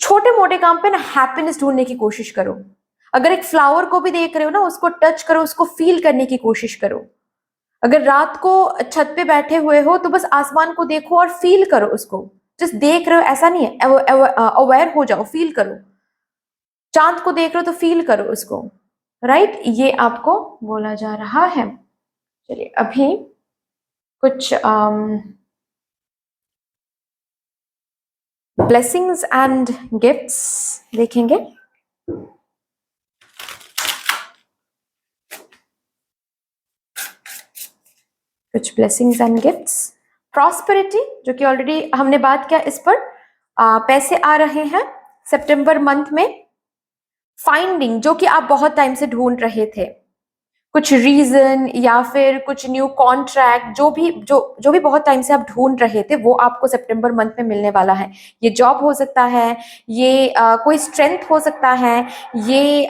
छोटे मोटे काम पे ना हैप्पीनेस ढूंढने की कोशिश करो। अगर एक फ्लावर को भी देख रहे हो ना, उसको टच करो, उसको फील करने की कोशिश करो। अगर रात को छत पे बैठे हुए हो तो बस आसमान को देखो और फील करो उसको, जस्ट देख रहे हो ऐसा नहीं है, अवेयर हो जाओ, फील करो। चांद को देख रहे हो तो फील करो उसको, राइट? ये आपको बोला जा रहा है। चलिए अभी कुछ ब्लेसिंग्स एंड गिफ्ट्स देखेंगे। कुछ ब्लेसिंग्स एंड गिफ्ट्स, प्रॉस्पेरिटी जो कि ऑलरेडी हमने बात किया इस पर, पैसे आ रहे हैं सितंबर मंथ में। फाइंडिंग जो कि आप बहुत टाइम से ढूंढ रहे थे, कुछ रीजन या फिर कुछ न्यू कॉन्ट्रैक्ट, जो भी बहुत टाइम से आप ढूंढ रहे थे वो आपको सितंबर मंथ में मिलने वाला है। ये जॉब हो सकता है, ये कोई स्ट्रेंथ हो सकता है, ये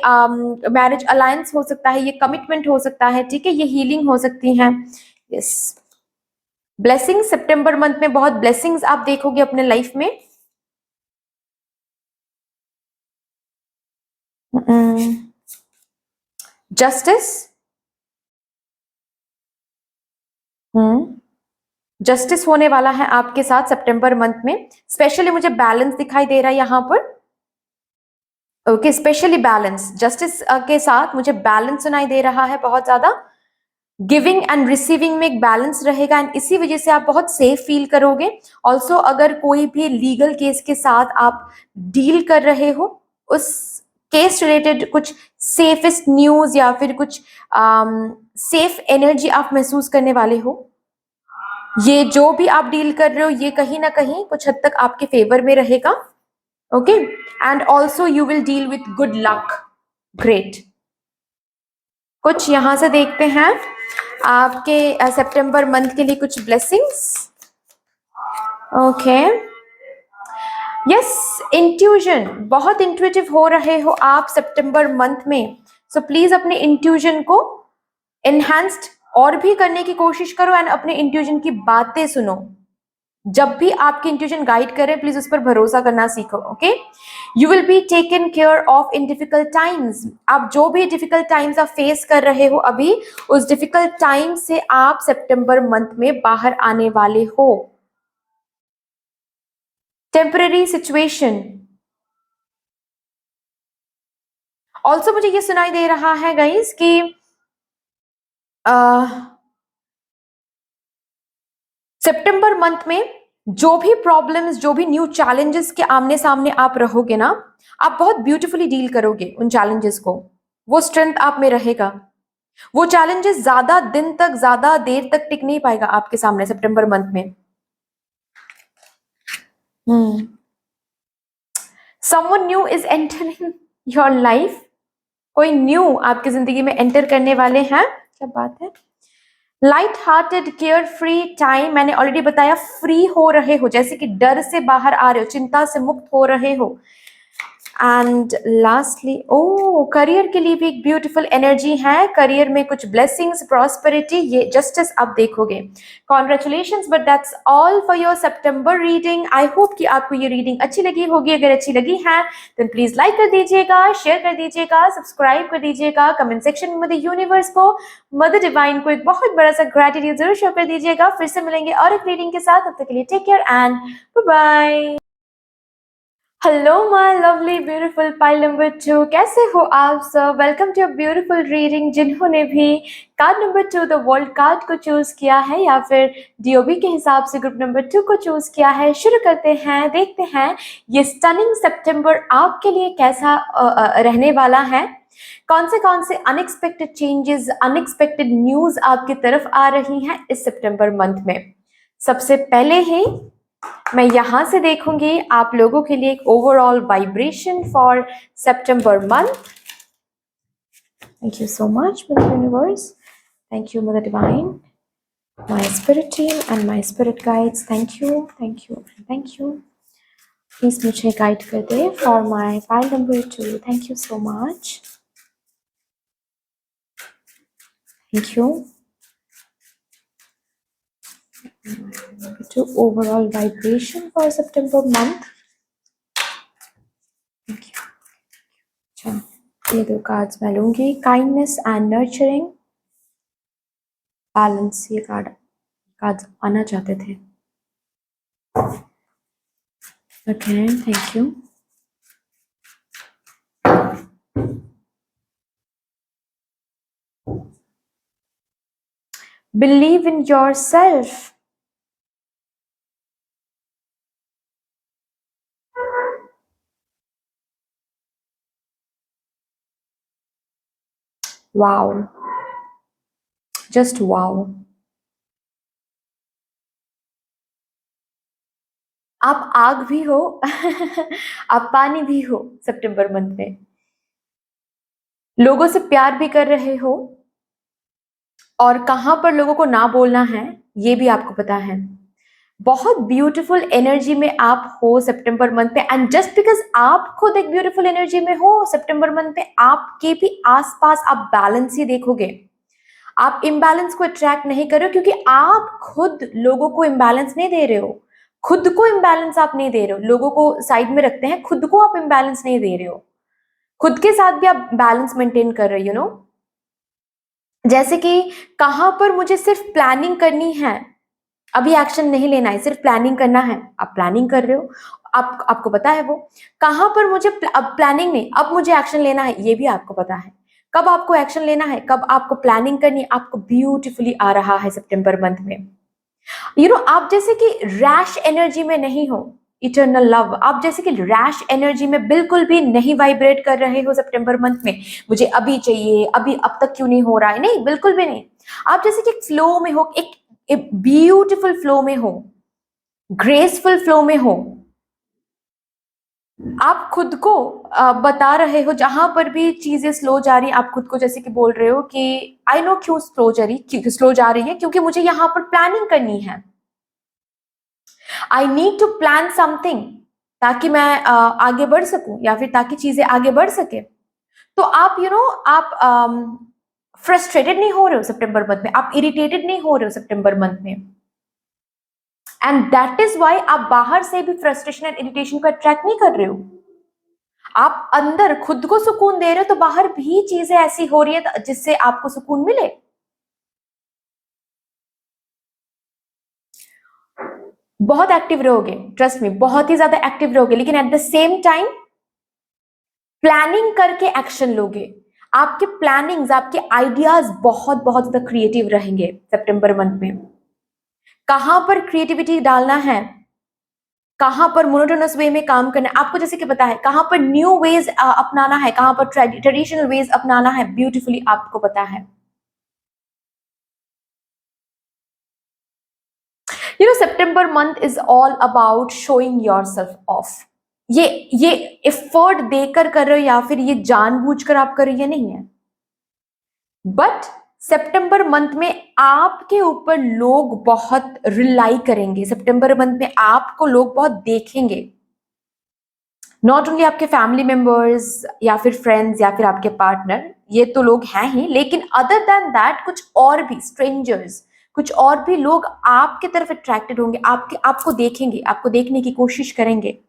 मैरिज अलायंस हो सकता है, ये कमिटमेंट हो सकता है, ठीक है, ये हीलिंग हो सकती है। यस, ब्लेसिंग्स सितंबर मंथ में बहुत ब्लेसिंग्स आप देखोगे अपने लाइफ में। जस्टिस, जस्टिस होने वाला है आपके साथ सितंबर मंथ में। स्पेशली मुझे बैलेंस दिखाई दे रहा है यहाँ पर, ओके, स्पेशली बैलेंस, जस्टिस के साथ मुझे बैलेंस सुनाई दे रहा है बहुत ज्यादा। गिविंग एंड रिसीविंग में एक बैलेंस रहेगा एंड इसी वजह से आप बहुत सेफ फील करोगे। ऑल्सो अगर कोई भी लीगल केस के साथ आप डील कर रहे हो, उस केस रिलेटेड कुछ सेफेस्ट न्यूज या फिर कुछ सेफ एनर्जी आप महसूस करने वाले हो। ये जो भी आप डील कर रहे हो ये कहीं ना कहीं कुछ हद तक आपके फेवर में रहेगा, okay. And also you will deal with good luck, great. कुछ यहां से देखते हैं आपके सितंबर मंथ के लिए कुछ ब्लेसिंग्स, ओके। यस, इंट्यूजन, बहुत इंट्यूटिव हो रहे हो आप सितंबर मंथ में, सो प्लीज अपने इंट्यूजन को एनहांस्ड और भी करने की कोशिश करो एंड अपने इंट्यूजन की बातें सुनो। जब भी आपकी इंट्यूजन गाइड करे प्लीज उस पर भरोसा करना सीखो, okay. You will be taken care of in difficult times. आप जो भी डिफिकल्ट टाइम्स आप फेस कर रहे हो अभी, उस डिफिकल्ट टाइम से आप सितंबर मंथ में बाहर आने वाले हो। टेम्पररी सिचुएशन, ऑल्सो मुझे ये सुनाई दे रहा है गाइस कि सितंबर मंथ में जो भी प्रॉब्लम्स, जो भी न्यू चैलेंजेस के आमने सामने आप रहोगे ना, आप बहुत ब्यूटीफुली डील करोगे उन चैलेंजेस को। वो स्ट्रेंथ आप में रहेगा। वो चैलेंजेस ज्यादा दिन तक, ज्यादा देर तक टिक नहीं पाएगा आपके सामने सितंबर मंथ में। Someone new is entering your life, कोई न्यू आपकी जिंदगी में एंटर करने वाले हैं, क्या बात है। Light hearted, care free time, मैंने ऑलरेडी बताया, फ्री हो रहे हो, जैसे कि डर से बाहर आ रहे हो, चिंता से मुक्त हो रहे हो। एंड लास्टली, ओ, करियर के लिए भी एक ब्यूटीफुल एनर्जी है। करियर में कुछ ब्लेसिंग्स, प्रॉस्पेरिटी, ये जस्टिस आप देखोगे। Congratulations, but that's all for your September reading. I hope कि आपको ये रीडिंग अच्छी लगी होगी। अगर अच्छी लगी है तो प्लीज लाइक कर दीजिएगा, शेयर कर दीजिएगा, सब्सक्राइब कर दीजिएगा। कमेंट सेक्शन में मदर यूनिवर्स को, मदर डिवाइन को एक बहुत बड़ा सा ग्रेटिट्यूड जरूर शो कर दीजिएगा। फिर से मिलेंगे और एक रीडिंग के साथ, तब तक के लिए take care and bye bye. Hello my lovely beautiful pile number 2, कैसे हो आप सब? Welcome to a beautiful reading. जिन्होंने भी card number 2 the world card को चूज किया है या फिर डीओबी के हिसाब से ग्रुप नंबर 2 को चूज किया है, शुरू करते हैं, देखते हैं ये स्टनिंग सितंबर आपके लिए कैसा रहने वाला है। कौन से अनएक्सपेक्टेड चेंजेस, अनएक्सपेक्टेड न्यूज आपकी तरफ आ रही हैं इस सितंबर मंथ में। सबसे पहले ही मैं यहां से देखूंगी आप लोगों के लिए एक overall vibration for September month. Thank you so much mother universe, thank you mother divine, my spirit team and my spirit guides, thank you, thank you, thank you. Please मुझे गाइड कर दे for my file number 2। Thank you so much. Thank you. To overall vibration for September month. Thank you. अच्छा, ये दो cards मैं लूंगी। Kindness and nurturing, balance, ये cards आना चाहते थे। Okay, thank you. Believe in yourself. Wow. Just wow. आप आग भी हो आप पानी भी हो सितंबर मंथ में। लोगों से प्यार भी कर रहे हो और कहां पर लोगों को ना बोलना है ये भी आपको पता है। बहुत ब्यूटीफुल एनर्जी में आप हो सितंबर मंथ में, एंड जस्ट बिकॉज आप खुद एक ब्यूटीफुल एनर्जी में हो सितंबर मंथ में, आपके भी आसपास आप बैलेंस ही देखोगे। आप इम्बैलेंस को अट्रैक्ट नहीं कर रहे हो क्योंकि आप खुद लोगों को इम्बैलेंस नहीं दे रहे हो। खुद को इम्बैलेंस आप नहीं दे रहे हो, लोगों को साइड में रखते हैं, खुद को आप इम्बैलेंस नहीं दे रहे हो। खुद के साथ भी आप बैलेंस मेंटेन कर रहे हो, यू नो। जैसे कि कहां पर मुझे सिर्फ प्लानिंग करनी है, अभी एक्शन नहीं लेना है, सिर्फ प्लानिंग करना है, आप प्लानिंग कर रहे हो। आपको पता है वो कहां पर मुझे अब प्लानिंग नहीं, अब मुझे एक्शन लेना है, ये भी आपको पता है। कब आपको एक्शन लेना है, कब आपको प्लानिंग करनी है, आपको ब्यूटीफुली आ रहा है सितंबर मंथ में। यू नो, आप जैसे कि रैश एनर्जी में नहीं हो, इटर्नल लव, आप जैसे कि रैश एनर्जी में बिल्कुल भी नहीं वाइब्रेट कर रहे हो सितंबर मंथ में। मुझे अभी चाहिए, अभी अब तक क्यों नहीं हो रहा है, नहीं, बिल्कुल भी नहीं। आप जैसे कि फ्लो में हो, एक ब्यूटीफुल फ्लो में हो, ग्रेसफुल फ्लो में हो। आप खुद को बता रहे हो, जहां पर भी चीजें स्लो जा रही, आप खुद को जैसे कि बोल रहे हो कि आई नो क्यों स्लो जा रही है, क्योंकि मुझे यहां पर प्लानिंग करनी है। I need to plan something ताकि मैं आगे बढ़ सकूं, या फिर ताकि चीजें आगे बढ़ सके। तो आप आप फ्रस्ट्रेटेड नहीं हो रहे हो सितंबर मंथ में, आप इरिटेटेड नहीं हो रहे हो सितंबर मंथ में, एंड दैट इज वाई आप बाहर से भी फ्रस्ट्रेशन एंड इरिटेशन को अट्रैक्ट नहीं कर रहे हो। आप अंदर खुद को सुकून दे रहे हो, तो बाहर भी चीजें ऐसी हो रही है जिससे आपको सुकून मिले। बहुत एक्टिव रहोगे, ट्रस्ट में, बहुत ही ज्यादा एक्टिव रहोगे, लेकिन at the same time planning करके एक्शन लोगे। आपके प्लानिंग्स, आपके आइडियाज बहुत बहुत ज्यादा क्रिएटिव रहेंगे सितंबर मंथ में। कहां पर क्रिएटिविटी डालना है, कहां पर मोनोटोनस वे में काम करना है, आपको जैसे कि पता है। कहां पर न्यू वेज अपनाना है, कहां पर ट्रेडिशनल वेज अपनाना है, ब्यूटीफुली आपको पता है। You know, September month is all about showing yourself off. ये एफर्ट देकर कर रहे हो या फिर ये जानबूझकर आप कर रहे हो, ये नहीं है। बट सितंबर मंथ में आपके ऊपर लोग बहुत रिलाई करेंगे, सितंबर मंथ में आपको लोग बहुत देखेंगे। नॉट ओनली आपके फैमिली मेंबर्स या फिर फ्रेंड्स या फिर आपके पार्टनर, ये तो लोग हैं ही, लेकिन अदर देन दैट कुछ और भी स्ट्रेंजर्स, कुछ और भी लोग आपके तरफ अट्रैक्टेड होंगे, आपको देखेंगे, आपको देखने की कोशिश करेंगे।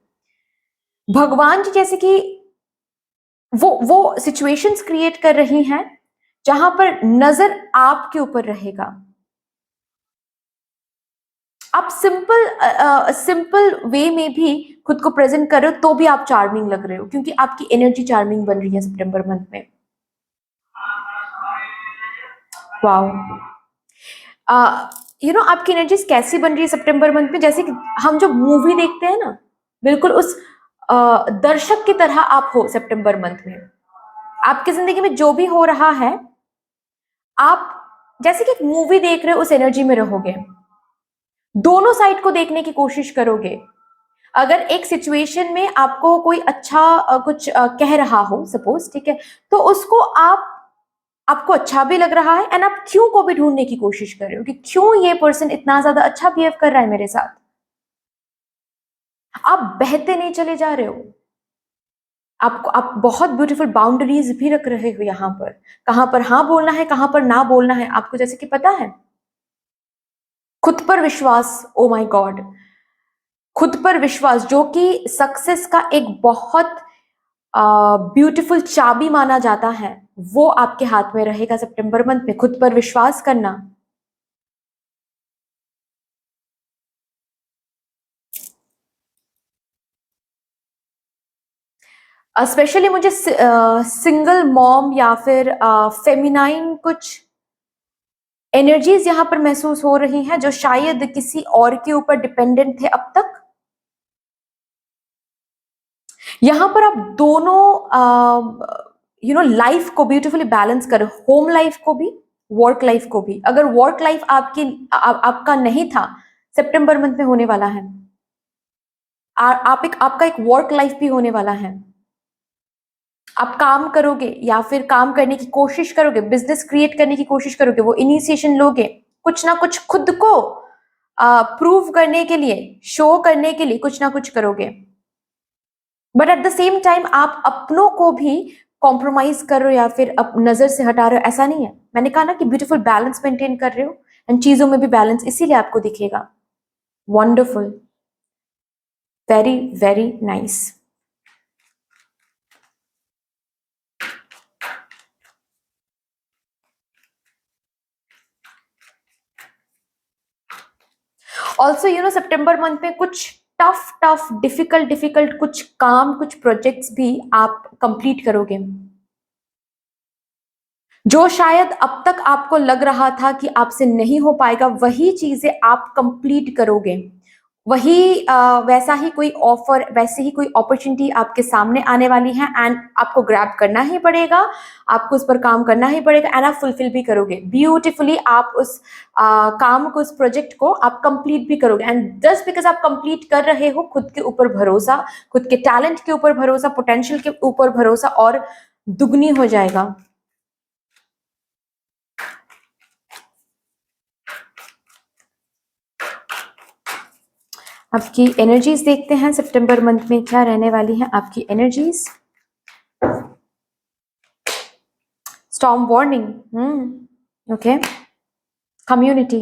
भगवान जी जैसे कि वो सिचुएशंस क्रिएट कर रही हैं जहां पर नजर आपके ऊपर रहेगा। आप सिंपल वे में भी खुद को प्रेजेंट कर रहे हो तो भी आप चार्मिंग लग रहे हो, क्योंकि आपकी एनर्जी चार्मिंग बन रही है सितंबर मंथ में। वाओ। आपकी एनर्जीज कैसी बन रही है सितंबर मंथ में, जैसे कि हम जो मूवी देखते हैं ना, बिल्कुल उस दर्शक की तरह आप हो सितंबर मंथ में। आपकी जिंदगी में जो भी हो रहा है, आप जैसे कि एक मूवी देख रहे हो उस एनर्जी में रहोगे, दोनों साइड को देखने की कोशिश करोगे। अगर एक सिचुएशन में आपको कोई अच्छा कुछ कह रहा हो सपोज, ठीक है, तो उसको आपको अच्छा भी लग रहा है, एंड आप क्यों को भी ढूंढने की कोशिश कर रहे हो कि क्यों ये पर्सन इतना ज्यादा अच्छा बिहेव कर रहा है मेरे साथ। आप बहते नहीं चले जा रहे हो, आपको आप बहुत ब्यूटीफुल बाउंड्रीज भी रख रहे हो यहाँ पर, कहां पर हाँ बोलना है, कहां पर ना बोलना है आपको जैसे कि पता है। खुद पर विश्वास, ओ माय गॉड, खुद पर विश्वास जो कि सक्सेस का एक बहुत ब्यूटीफुल चाबी माना जाता है, वो आपके हाथ में रहेगा सितंबर मंथ में, खुद पर विश्वास करना। स्पेशली मुझे सिंगल मॉम या फिर फेमिनाइन कुछ एनर्जीज यहां पर महसूस हो रही हैं, जो शायद किसी और के ऊपर डिपेंडेंट थे अब तक। यहां पर आप दोनों लाइफ को ब्यूटीफुली बैलेंस करो, होम लाइफ को भी, वर्क लाइफ को भी। अगर वर्क लाइफ आपका नहीं था, सितंबर मंथ में होने वाला है। आपका एक वर्क लाइफ भी होने वाला है। आप काम करोगे या फिर काम करने की कोशिश करोगे, बिजनेस क्रिएट करने की कोशिश करोगे, वो इनिशिएशन लोगे, कुछ ना कुछ खुद को प्रूव करने के लिए, शो करने के लिए कुछ ना कुछ करोगे। But at the same time आप अपनों को भी कॉम्प्रोमाइज कर रहे हो या फिर नजर से हटा रहे हो, ऐसा नहीं है। मैंने कहा ना कि ब्यूटीफुल बैलेंस मेंटेन कर रहे हो, एंड चीजों में भी बैलेंस इसीलिए आपको दिखेगा। Wonderful, very very nice. Also September month में कुछ टफ टफ डिफिकल्ट डिफिकल्ट कुछ काम, कुछ प्रोजेक्ट्स भी आप कंप्लीट करोगे, जो शायद अब तक आपको लग रहा था कि आपसे नहीं हो पाएगा, वही चीजें आप कंप्लीट करोगे। वही वैसा ही कोई ऑफर, वैसे ही कोई अपॉर्चुनिटी आपके सामने आने वाली है, एंड आपको ग्रैब करना ही पड़ेगा, आपको उस पर काम करना ही पड़ेगा, एंड आप फुलफिल भी करोगे ब्यूटीफुली। आप उस काम को, उस प्रोजेक्ट को आप कंप्लीट भी करोगे, एंड जस्ट बिकॉज आप कंप्लीट कर रहे हो, खुद के ऊपर भरोसा, खुद के टैलेंट के ऊपर भरोसा, पोटेंशियल के ऊपर भरोसा और दुगनी हो जाएगा। आपकी एनर्जीज देखते हैं सितंबर मंथ में क्या रहने वाली है आपकी energies. Storm warning, okay, community,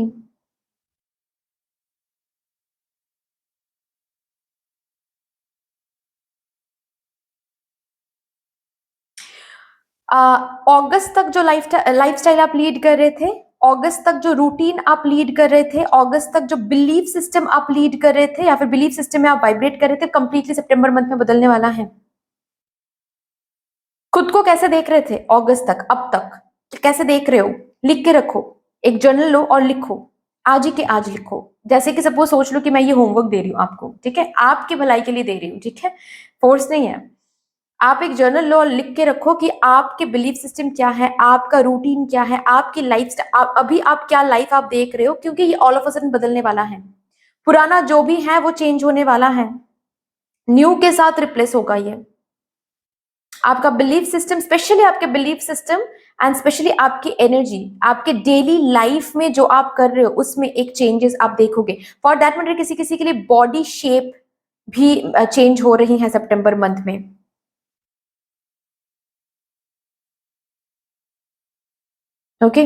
अगस्त तक जो लाइफस्टाइल आप लीड कर रहे थे, अगस्त तक जो रूटीन आप लीड कर रहे थे, अगस्त तक जो बिलीफ सिस्टम आप लीड कर रहे थे या फिर बिलीफ सिस्टम में आप वाइब्रेट कर रहे थे, कंप्लीटली सितंबर मंथ में बदलने वाला है। खुद को कैसे देख रहे थे अगस्त तक, अब तक कैसे देख रहे हो, लिख के रखो, एक जर्नल लो और लिखो, आज ही के आज लिखो। जैसे कि सपोज सोच लो कि मैं ये होमवर्क दे रही हूँ आपको, ठीक है, आपकी भलाई के लिए दे रही हूँ, ठीक है, फोर्स नहीं है। आप एक जर्नल लो और लिख के रखो कि आपके बिलीफ सिस्टम क्या है, आपका रूटीन क्या है, आपकी लाइफ अभी आप क्या लाइफ आप देख रहे हो, क्योंकि ये ऑल ऑफ अ सडन बदलने वाला है। पुराना जो भी है वो चेंज होने वाला है, न्यू के साथ रिप्लेस होगा ये। आपका बिलीफ सिस्टम, स्पेशली आपके बिलीफ सिस्टम एंड स्पेशली आपकी एनर्जी, आपके डेली लाइफ में जो आप कर रहे हो उसमें एक चेंजेस आप देखोगे। फॉर दैट मैटर किसी किसी के लिए बॉडी शेप भी चेंज हो रही है सितंबर मंथ में। ओके,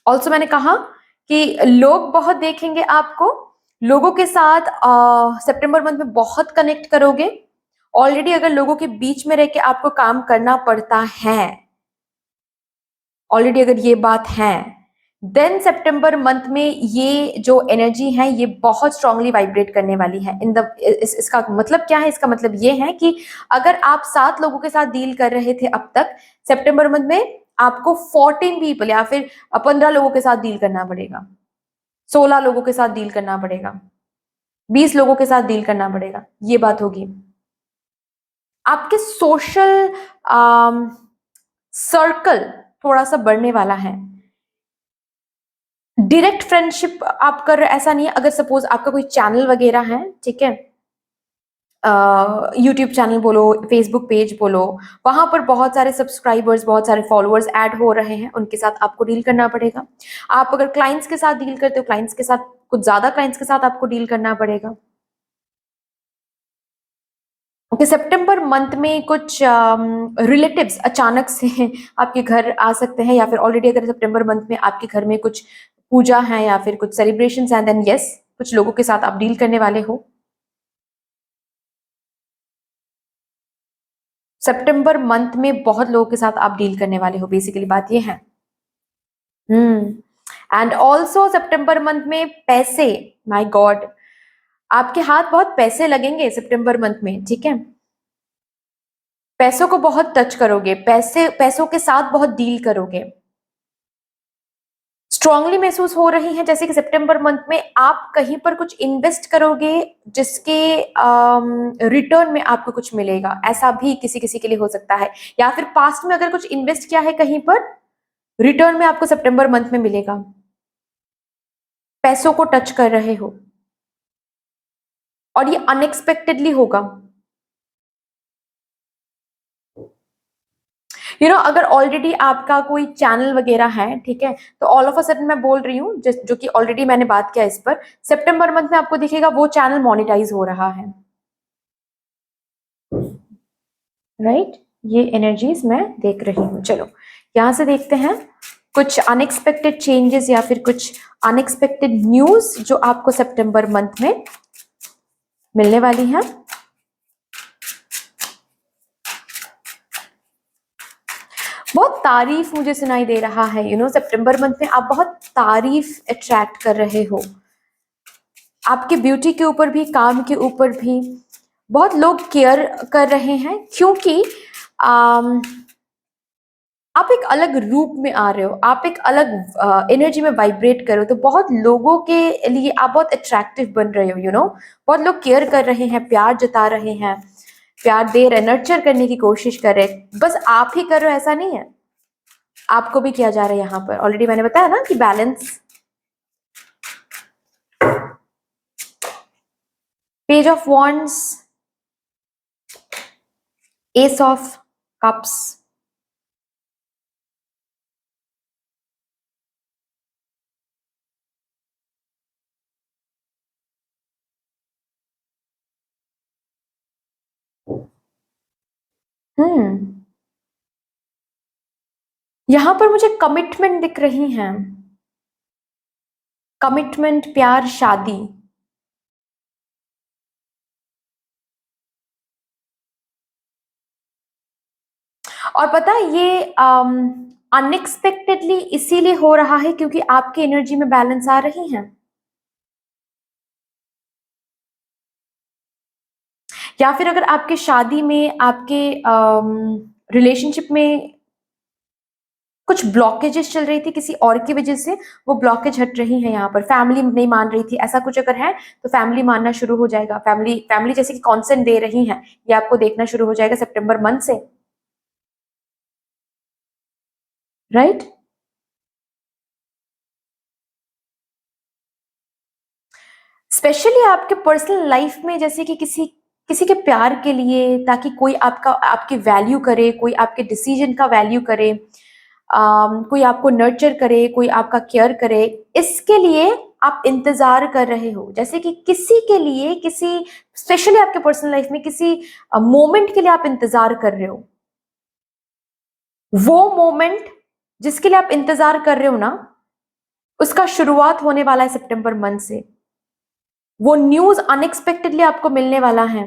ऑल्सो मैंने कहा कि लोग बहुत देखेंगे आपको, लोगों के साथ सितंबर मंथ में बहुत कनेक्ट करोगे। ऑलरेडी अगर लोगों के बीच में रह के आपको काम करना पड़ता है, ऑलरेडी अगर ये बात है, देन सितंबर मंथ में ये जो एनर्जी है ये बहुत स्ट्रांगली वाइब्रेट करने वाली है। इसका मतलब क्या है, इसका मतलब ये है कि अगर आप 7 लोगों के साथ डील कर रहे थे अब तक, सितंबर मंथ में आपको 14 पीपल या फिर 15 लोगों के साथ डील करना पड़ेगा, 16 लोगों के साथ डील करना पड़ेगा, 20 लोगों के साथ डील करना पड़ेगा, ये बात होगी। आपके सोशल सर्कल थोड़ा सा बढ़ने वाला है। डायरेक्ट फ्रेंडशिप आप कर रहे, ऐसा नहीं है। अगर सपोज आपका कोई चैनल वगैरह है, ठीक है, यूट्यूब चैनल बोलो, फेसबुक पेज बोलो, वहां पर बहुत सारे सब्सक्राइबर्स, बहुत सारे फॉलोअर्स ऐड हो रहे हैं, उनके साथ आपको डील करना पड़ेगा। आप अगर क्लाइंट्स के साथ डील करते हो, क्लाइंट्स के साथ, कुछ ज्यादा क्लाइंट्स के साथ आपको डील करना पड़ेगा। ओके, सितंबर मंथ में कुछ रिलेटिव्स अचानक से आपके घर आ सकते हैं, या फिर ऑलरेडी अगर सितंबर मंथ में आपके घर में कुछ पूजा है या फिर कुछ सेलिब्रेशन है, देन यस, कुछ लोगों के साथ आप डील करने वाले हो। सितंबर मंथ में बहुत लोगों के साथ आप डील करने वाले हो, बेसिकली बात ये है। एंड ऑल्सो सितंबर मंथ में पैसे, माय गॉड, आपके हाथ बहुत पैसे लगेंगे सितंबर मंथ में, ठीक है। पैसों को बहुत टच करोगे, पैसों के साथ बहुत डील करोगे। स्ट्रांगली महसूस हो रही है जैसे कि सितंबर मंथ में आप कहीं पर कुछ इन्वेस्ट करोगे, जिसके रिटर्न में आपको कुछ मिलेगा, ऐसा भी किसी किसी के लिए हो सकता है। या फिर पास्ट में अगर कुछ इन्वेस्ट किया है कहीं पर, रिटर्न में आपको सितंबर मंथ में मिलेगा। पैसों को टच कर रहे हो और ये अनएक्सपेक्टेडली होगा। अगर ऑलरेडी आपका कोई चैनल वगैरह है, ठीक है, तो ऑल ऑफ अ सडन मैं बोल रही हूँ, जो कि ऑलरेडी मैंने बात किया इस पर, सितंबर मंथ में आपको दिखेगा वो चैनल मोनेटाइज हो रहा है, राइट। ये एनर्जीज मैं देख रही हूँ। चलो यहां से देखते हैं कुछ अनएक्सपेक्टेड चेंजेस या फिर कुछ अनएक्सपेक्टेड न्यूज जो आपको सितंबर मंथ में मिलने वाली है। बहुत तारीफ मुझे सुनाई दे रहा है, सितंबर मंथ में आप बहुत तारीफ अट्रैक्ट कर रहे हो। आपके ब्यूटी के ऊपर भी, काम के ऊपर भी बहुत लोग केयर कर रहे हैं, क्योंकि आप एक अलग रूप में आ रहे हो, आप एक अलग एनर्जी में वाइब्रेट कर रहे हो, तो बहुत लोगों के लिए आप बहुत अट्रैक्टिव बन रहे हो। बहुत लोग केयर कर रहे हैं, प्यार जता रहे हैं, प्यार दे रहे, नर्चर करने की कोशिश कर रहे हैं। बस आप ही कर रहे हो ऐसा नहीं है, आपको भी किया जा रहा है। यहाँ पर ऑलरेडी मैंने बताया ना कि balance. Page of wands, S of cups, यहां पर मुझे कमिटमेंट दिख रही हैं, कमिटमेंट, प्यार, शादी। और पता है ये अनएक्सपेक्टेडली इसीलिए हो रहा है क्योंकि आपकी एनर्जी में बैलेंस आ रही है, या फिर अगर आपके शादी में, आपके रिलेशनशिप में कुछ ब्लॉकेजेस चल रही थी किसी और की वजह से, वो ब्लॉकेज हट रही है। यहाँ पर फैमिली नहीं मान रही थी, ऐसा कुछ अगर है तो फैमिली मानना शुरू हो जाएगा। फैमिली फैमिली जैसे कि कॉन्सेंट दे रही है, ये आपको देखना शुरू हो जाएगा सितंबर मंथ से, राइट। स्पेशली आपके पर्सनल लाइफ में, जैसे कि किसी किसी के प्यार के लिए, ताकि कोई आपकी वैल्यू करे, कोई आपके डिसीजन का वैल्यू करे, कोई आपको नर्चर करे, कोई आपका केयर करे, इसके लिए आप इंतजार कर रहे हो। जैसे कि किसी के लिए, किसी स्पेशली आपके पर्सनल लाइफ में किसी मोमेंट के लिए आप इंतजार कर रहे हो। वो मोमेंट जिसके लिए आप इंतजार कर रहे हो ना, उसका शुरुआत होने वाला है सितंबर मंथ से। वो न्यूज अनएक्सपेक्टेडली आपको मिलने वाला है।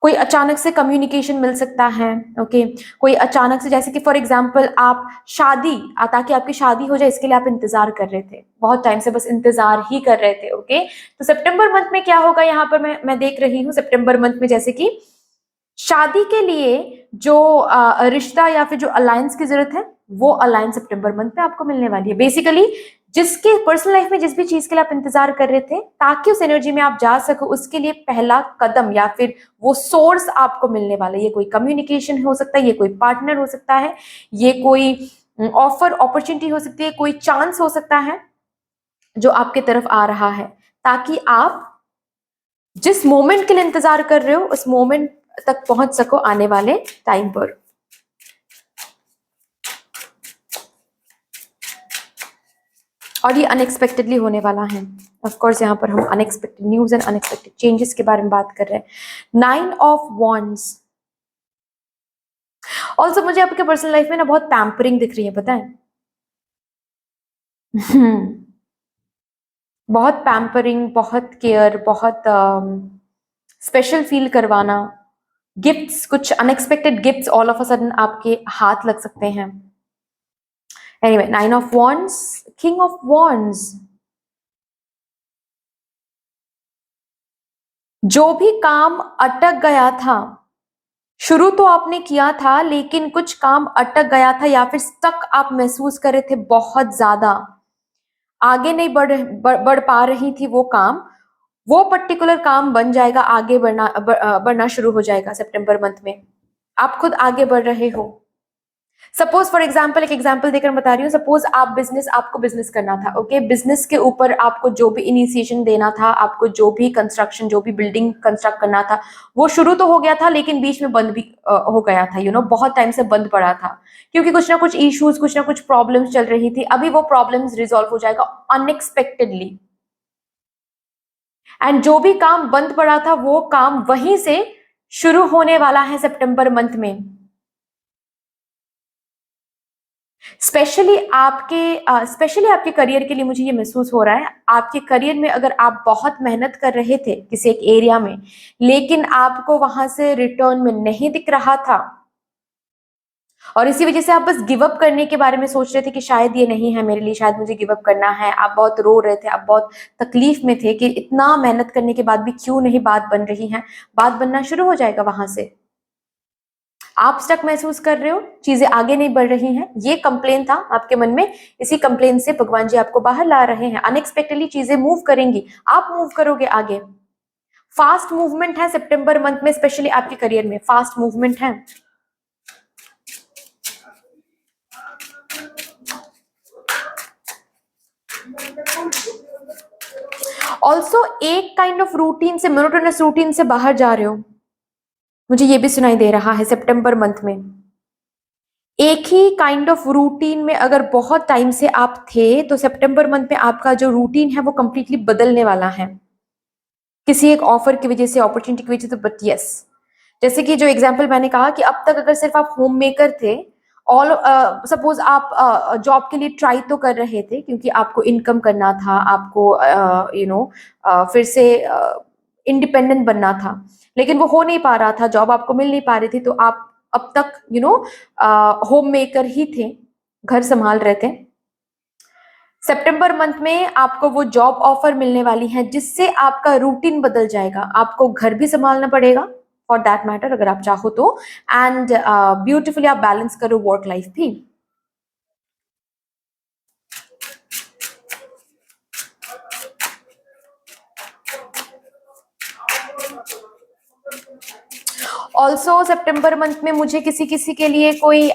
कोई अचानक से कम्युनिकेशन मिल सकता है, ओके। कोई अचानक से, जैसे कि फॉर एग्जांपल आप शादी, ताकि आपकी शादी हो जाए, इसके लिए आप इंतजार कर रहे थे, बहुत टाइम से बस इंतजार ही कर रहे थे, ओके। तो सितंबर मंथ में क्या होगा, यहाँ पर मैं देख रही हूँ सितंबर मंथ में, जैसे कि शादी के लिए जो रिश्ता या फिर जो अलायंस की जरूरत है, वो अलायंस सितंबर मंथ में आपको मिलने वाली है। बेसिकली जिसके पर्सनल लाइफ में जिस भी चीज के लिए आप इंतजार कर रहे थे, ताकि उस एनर्जी में आप जा सको, उसके लिए पहला कदम या फिर वो सोर्स आपको मिलने वाला है। ये कोई कम्युनिकेशन हो सकता है, ये कोई पार्टनर हो सकता है, ये कोई ऑफर, अपॉर्चुनिटी हो सकती है, कोई चांस हो सकता है जो आपके तरफ आ रहा है, ताकि आप जिस मोमेंट के लिए इंतजार कर रहे हो उस मोमेंट तक पहुंच सको आने वाले टाइम पर। और ये अनएक्सपेक्टेडली होने वाला है। ऑफ कोर्स यहाँ पर हम unexpected news and unexpected changes के बारे में बात कर रहे हैं। 9 ऑफ वॉन्ड्स। ऑल्सो मुझे आपके पर्सनल लाइफ में ना बहुत पैम्परिंग दिख रही है, पता है। बहुत पैम्परिंग, बहुत केयर, बहुत स्पेशल फील करवाना, गिफ्ट्स, कुछ unexpected gifts all of a sudden आपके हाथ लग सकते हैं। Anyway, 9 of wands, king of wands. जो भी काम अटक गया था, शुरू तो आपने किया था लेकिन कुछ काम अटक गया था या फिर स्टक आप महसूस कर रहे थे, बहुत ज्यादा आगे नहीं बढ़ पा रही थी वो काम, वो पर्टिकुलर काम बन जाएगा, आगे बढ़ना शुरू हो जाएगा सितंबर मंथ में। आप खुद आगे बढ़ रहे हो। सपोज फॉर एग्जाम्पल, एक एग्जाम्पल देकर बता रही हूँ। सपोज आपको बिजनेस करना था, ओके। बिजनेस के ऊपर आपको जो भी इनिशिएशन देना था, आपको जो भी कंस्ट्रक्शन, जो भी बिल्डिंग कंस्ट्रक्ट करना था, वो शुरू तो हो गया था लेकिन बीच में बंद भी हो गया था, बहुत टाइम से बंद पड़ा था क्योंकि कुछ ना कुछ इश्यूज, कुछ ना कुछ प्रॉब्लम्स चल रही थी। अभी वो प्रॉब्लम्स रिजॉल्व हो जाएगा अनएक्सपेक्टेडली। एंड जो भी काम बंद पड़ा था वो काम वहीं से शुरू होने वाला है सितंबर मंथ में। स्पेशली आपके करियर के लिए मुझे ये महसूस हो रहा है। आपके करियर में अगर आप बहुत मेहनत कर रहे थे किसी एक एरिया में, लेकिन आपको वहां से रिटर्न में नहीं दिख रहा था और इसी वजह से आप बस गिव अप करने के बारे में सोच रहे थे कि शायद ये नहीं है मेरे लिए, शायद मुझे गिव अप करना है। आप बहुत रो रहे थे, आप बहुत तकलीफ में थे कि इतना मेहनत करने के बाद भी क्यों नहीं बात बन रही है। बात बनना शुरू हो जाएगा वहां से। आप स्टक महसूस कर रहे हो, चीजें आगे नहीं बढ़ रही हैं, ये कंप्लेन था आपके मन में। इसी कंप्लेन से भगवान जी आपको बाहर ला रहे हैं। अनएक्सपेक्टेडली चीजें मूव करेंगी, आप मूव करोगे आगे। फास्ट मूवमेंट है सितंबर मंथ में, स्पेशली आपके करियर में फास्ट मूवमेंट है। ऑल्सो एक काइंड ऑफ रूटीन से, मोनोटोनस रूटीन से बाहर जा रहे हो, मुझे ये भी सुनाई दे रहा है सितंबर मंथ में। एक ही काइंड ऑफ रूटीन में अगर बहुत टाइम से आप थे तो सितंबर मंथ में आपका जो रूटीन है वो कंप्लीटली बदलने वाला है किसी एक ऑफर की वजह से, अपॉर्चुनिटी की वजह से। बट यस, जैसे कि जो एग्जांपल मैंने कहा कि अब तक अगर सिर्फ आप होम मेकर थे, ऑल सपोज आप जॉब के लिए ट्राई तो कर रहे थे क्योंकि आपको इनकम करना था, आपको फिर से इंडिपेंडेंट बनना था, लेकिन वो हो नहीं पा रहा था, जॉब आपको मिल नहीं पा रही थी, तो आप अब तक होम मेकर ही थे, घर संभाल रहे थे। सितंबर मंथ में आपको वो जॉब ऑफर मिलने वाली है जिससे आपका रूटीन बदल जाएगा। आपको घर भी संभालना पड़ेगा फॉर दैट मैटर अगर आप चाहो तो, एंड ब्यूटिफुली आप बैलेंस करो वर्क लाइफ भी। ऑल्सो सितंबर मंथ में मुझे किसी किसी के लिए कोई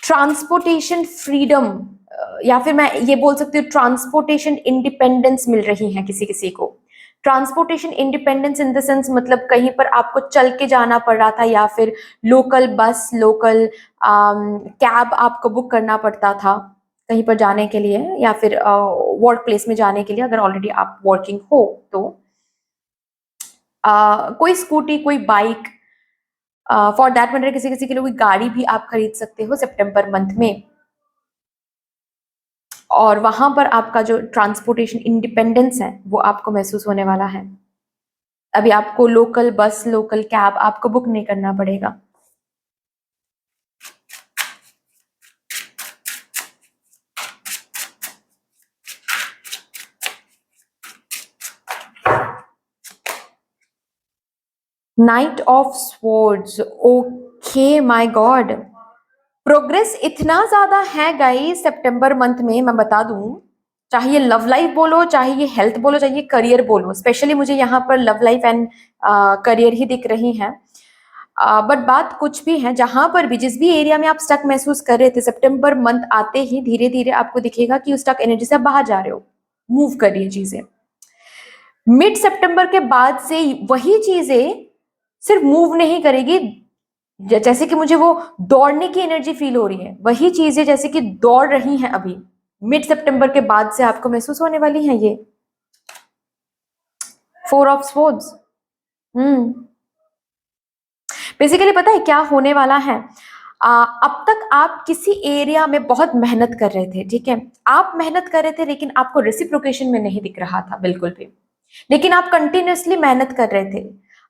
ट्रांसपोर्टेशन फ्रीडम या फिर मैं ये बोल सकती हूँ ट्रांसपोर्टेशन इंडिपेंडेंस मिल रही है किसी किसी को। Transportation independence in the sense, मतलब कहीं पर आपको चल के जाना पड़ रहा था या फिर लोकल बस, लोकल कैब आपको बुक करना पड़ता था कहीं पर जाने के लिए या फिर वर्क प्लेस में जाने के लिए, अगर ऑलरेडी आप वर्किंग हो तो। कोई स्कूटी, कोई बाइक, फॉर दैट मैटर किसी किसी के लिए कोई गाड़ी भी आप खरीद सकते हो सितंबर मंथ में, और वहां पर आपका जो ट्रांसपोर्टेशन इंडिपेंडेंस है वो आपको महसूस होने वाला है। अभी आपको लोकल बस, लोकल कैब आपको बुक नहीं करना पड़ेगा। Night of swords, okay my God, progress इतना ज्यादा है गाइस सितंबर मंथ में, मैं बता दूं। चाहे ये लव लाइफ बोलो, चाहे ये हेल्थ बोलो, चाहे ये करियर बोलो, स्पेशली मुझे यहाँ पर लव लाइफ एंड करियर ही दिख रही है। बट बात कुछ भी है, जहां पर भी जिस भी एरिया में आप स्टक महसूस कर रहे थे, सितंबर मंथ आते ही धीरे धीरे आपको दिखेगा कि उस स्टक एनर्जी से आप बाहर जा रहे हो, मूव कर रही है चीजें। मिड सितंबर के बाद से वही चीजें सिर्फ मूव नहीं करेगी, जैसे कि मुझे वो दौड़ने की एनर्जी फील हो रही है, वही चीजें जैसे कि दौड़ रही हैं अभी, मिड सितंबर के बाद से आपको महसूस होने वाली हैं ये 4 ऑफ स्वॉर्ड्स। बेसिकली पता है क्या होने वाला है? अब तक आप किसी एरिया में बहुत मेहनत कर रहे थे, ठीक है, आप मेहनत कर रहे थे लेकिन आपको रेसिप्रोकेशन में नहीं दिख रहा था बिल्कुल भी, लेकिन आप कंटिन्यूअसली मेहनत कर रहे थे,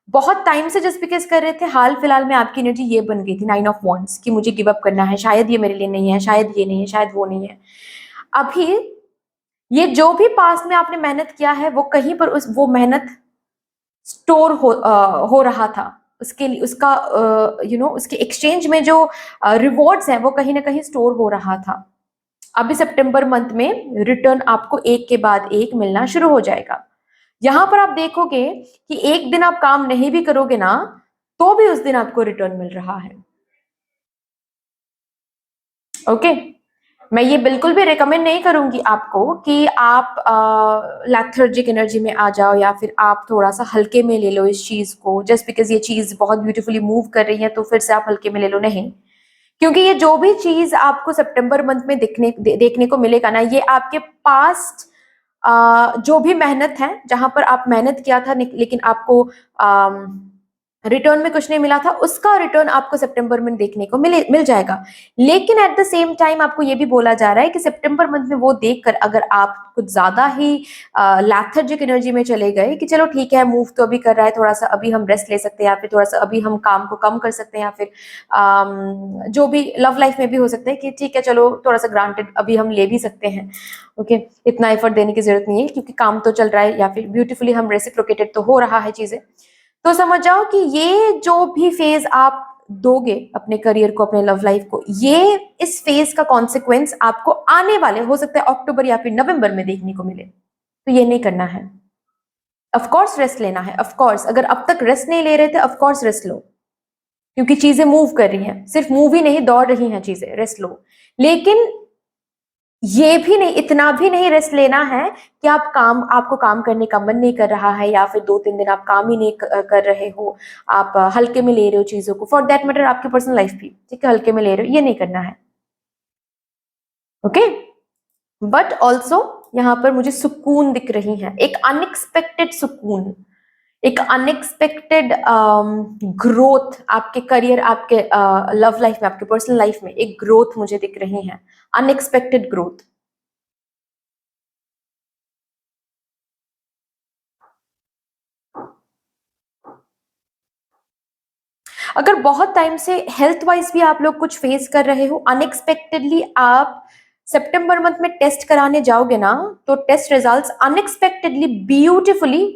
बहुत टाइम से जस्ट बिकॉज कर रहे थे। हाल फिलहाल में आपकी एनर्जी ये बन गई थी 9 ऑफ वॉन्ड्स कि मुझे गिव अप करना है, शायद ये मेरे लिए नहीं है, शायद ये नहीं है, शायद वो नहीं है। अभी ये जो भी पास में आपने मेहनत किया है वो कहीं पर वो मेहनत स्टोर हो रहा था, उसके लिए उसका उसके एक्सचेंज में जो रिवॉर्ड्स हैं वो कहीं ना कहीं स्टोर हो रहा था। अभी सितंबर मंथ में रिटर्न आपको एक के बाद एक मिलना शुरू हो जाएगा। यहां पर आप देखोगे कि एक दिन आप काम नहीं भी करोगे ना, तो भी उस दिन आपको रिटर्न मिल रहा है। ओके, मैं ये बिल्कुल भी रिकमेंड नहीं करूंगी आपको कि आप लैथर्जिक एनर्जी में आ जाओ या फिर आप थोड़ा सा हल्के में ले लो इस चीज को, जस्ट बिकॉज ये चीज बहुत ब्यूटीफुली मूव कर रही है तो फिर से आप हल्के में ले लो, नहीं। क्योंकि ये जो भी चीज आपको सितंबर मंथ में देखने को मिलेगा ना, ये आपके पास्ट जो भी मेहनत है, जहां पर आप मेहनत किया था लेकिन आपको रिटर्न में कुछ नहीं मिला था, उसका रिटर्न आपको सितंबर में देखने को मिल जाएगा। लेकिन एट द सेम टाइम आपको ये भी बोला जा रहा है कि सितंबर मंथ में वो देखकर अगर आप कुछ ज्यादा ही लैथर्जिक एनर्जी में चले गए कि चलो ठीक है, मूव तो अभी कर रहा है, थोड़ा सा अभी हम रेस्ट ले सकते हैं, या फिर थोड़ा सा अभी हम काम को कम कर सकते हैं, या फिर जो भी लव लाइफ में भी हो सकता है कि ठीक है चलो थोड़ा सा ग्रांटेड अभी हम ले भी सकते हैं, ओके, इतना एफर्ट देने की जरूरत नहीं है क्योंकि काम तो चल रहा है, या फिर ब्यूटीफुली हम रेसिप्रोकेटेड तो हो रहा है चीजें। तो समझ जाओ कि ये जो भी फेज आप दोगे अपने करियर को, अपने लव लाइफ को, ये इस फेज का कॉन्सिक्वेंस आपको आने वाले हो सकता है अक्टूबर या फिर नवंबर में देखने को मिले। तो ये नहीं करना है। ऑफ कोर्स रेस्ट लेना है, ऑफ कोर्स अगर अब तक रेस्ट नहीं ले रहे थे ऑफ कोर्स रेस्ट लो, क्योंकि चीजें मूव कर रही हैं, सिर्फ मूव ही नहीं दौड़ रही हैं चीजें, रेस्ट लो। लेकिन ये भी नहीं, इतना भी नहीं रेस्ट लेना है कि आपको काम करने का मन नहीं कर रहा है, या फिर 2-3 दिन आप काम ही नहीं कर रहे हो, आप हल्के में ले रहे हो चीजों को, फॉर दैट मैटर आपकी पर्सनल लाइफ भी, ठीक है, हल्के में ले रहे हो, ये नहीं करना है। ओके, बट ऑल्सो यहाँ पर मुझे सुकून दिख रही है, एक अनएक्सपेक्टेड सुकून, एक अनएक्सपेक्टेड ग्रोथ आपके करियर, आपके लव लाइफ में, आपके पर्सनल लाइफ में एक ग्रोथ मुझे दिख रही है, अनएक्सपेक्टेड ग्रोथ। अगर बहुत टाइम से हेल्थ वाइज भी आप लोग कुछ फेस कर रहे हो, अनएक्सपेक्टेडली आप सितंबर मंथ में टेस्ट कराने जाओगे ना, तो test results unexpectedly beautifully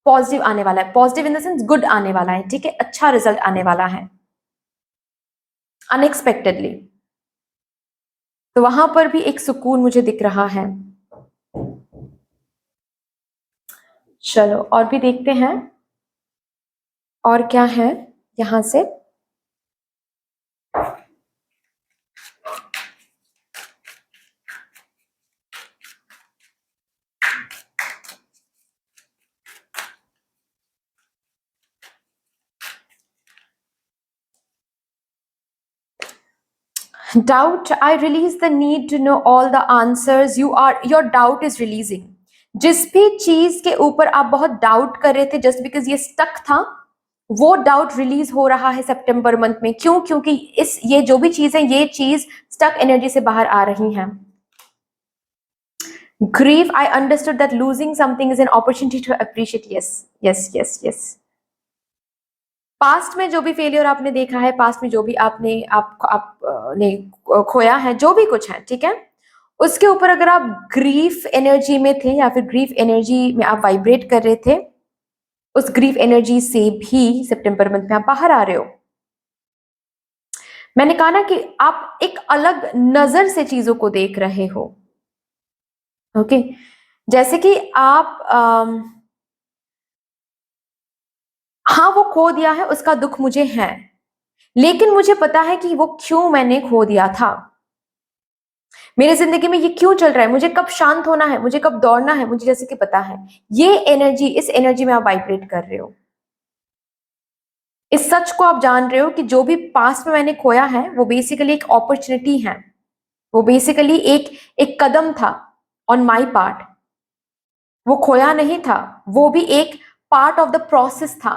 positive आने वाला है, positive in the sense good आने वाला है, ठीक है, अच्छा रिजल्ट आने वाला है अनएक्सपेक्टेडली। तो वहां पर भी एक सुकून मुझे दिख रहा है। चलो और भी देखते हैं और क्या है यहां से। Doubt, I release the need to know all the answers. Your doubt is releasing. जिस भी चीज के ऊपर आप बहुत डाउट कर रहे थे जस्ट बिकॉज ये स्टक था, वो डाउट रिलीज हो रहा है सितंबर मंथ में। क्यों? क्योंकि ये जो भी चीज है, ये चीज स्टक एनर्जी से बाहर आ रही है। Grief, I understood that losing something is an opportunity to appreciate. Yes, yes, yes, yes. Past में जो भी फेलियर आपने देखा है, पास्ट में जो भी आपने खोया है, जो भी कुछ है, ठीक है, उसके ऊपर अगर आप ग्रीफ एनर्जी में थे या फिर ग्रीफ एनर्जी में आप वाइब्रेट कर रहे थे, उस ग्रीफ एनर्जी से भी सितंबर मंथ में आप बाहर आ रहे हो। मैंने कहा ना कि आप एक अलग नजर से चीजों को देख रहे हो। ओके, जैसे कि आप हाँ, वो खो दिया है, उसका दुख मुझे है, लेकिन मुझे पता है कि वो क्यों मैंने खो दिया था। मेरे जिंदगी में ये क्यों चल रहा है, मुझे कब शांत होना है, मुझे कब दौड़ना है, मुझे जैसे कि पता है। ये एनर्जी, इस एनर्जी में आप वाइब्रेट कर रहे हो। इस सच को आप जान रहे हो कि जो भी पास्ट में मैंने खोया है वो बेसिकली एक अपॉर्चुनिटी है, वो बेसिकली एक एक कदम था ऑन माई पार्ट। वो खोया नहीं था, वो भी एक पार्ट ऑफ द प्रोसेस था।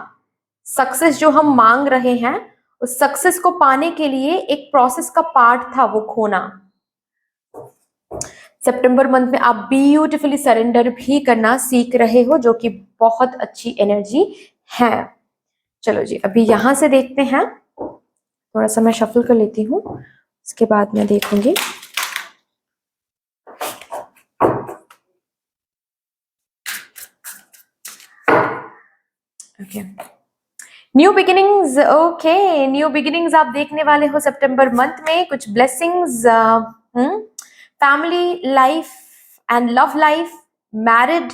सक्सेस जो हम मांग रहे हैं, उस सक्सेस को पाने के लिए एक प्रोसेस का पार्ट था वो खोना। सितंबर मंथ में आप ब्यूटीफुली सरेंडर भी करना सीख रहे हो, जो कि बहुत अच्छी एनर्जी है। चलो जी, अभी यहां से देखते हैं, थोड़ा सा मैं शफल कर लेती हूँ, उसके बाद मैं देखूंगी। Okay, new beginnings. Okay, new beginnings आप देखने वाले हो सितंबर मंथ में। कुछ blessings, family life and love life, married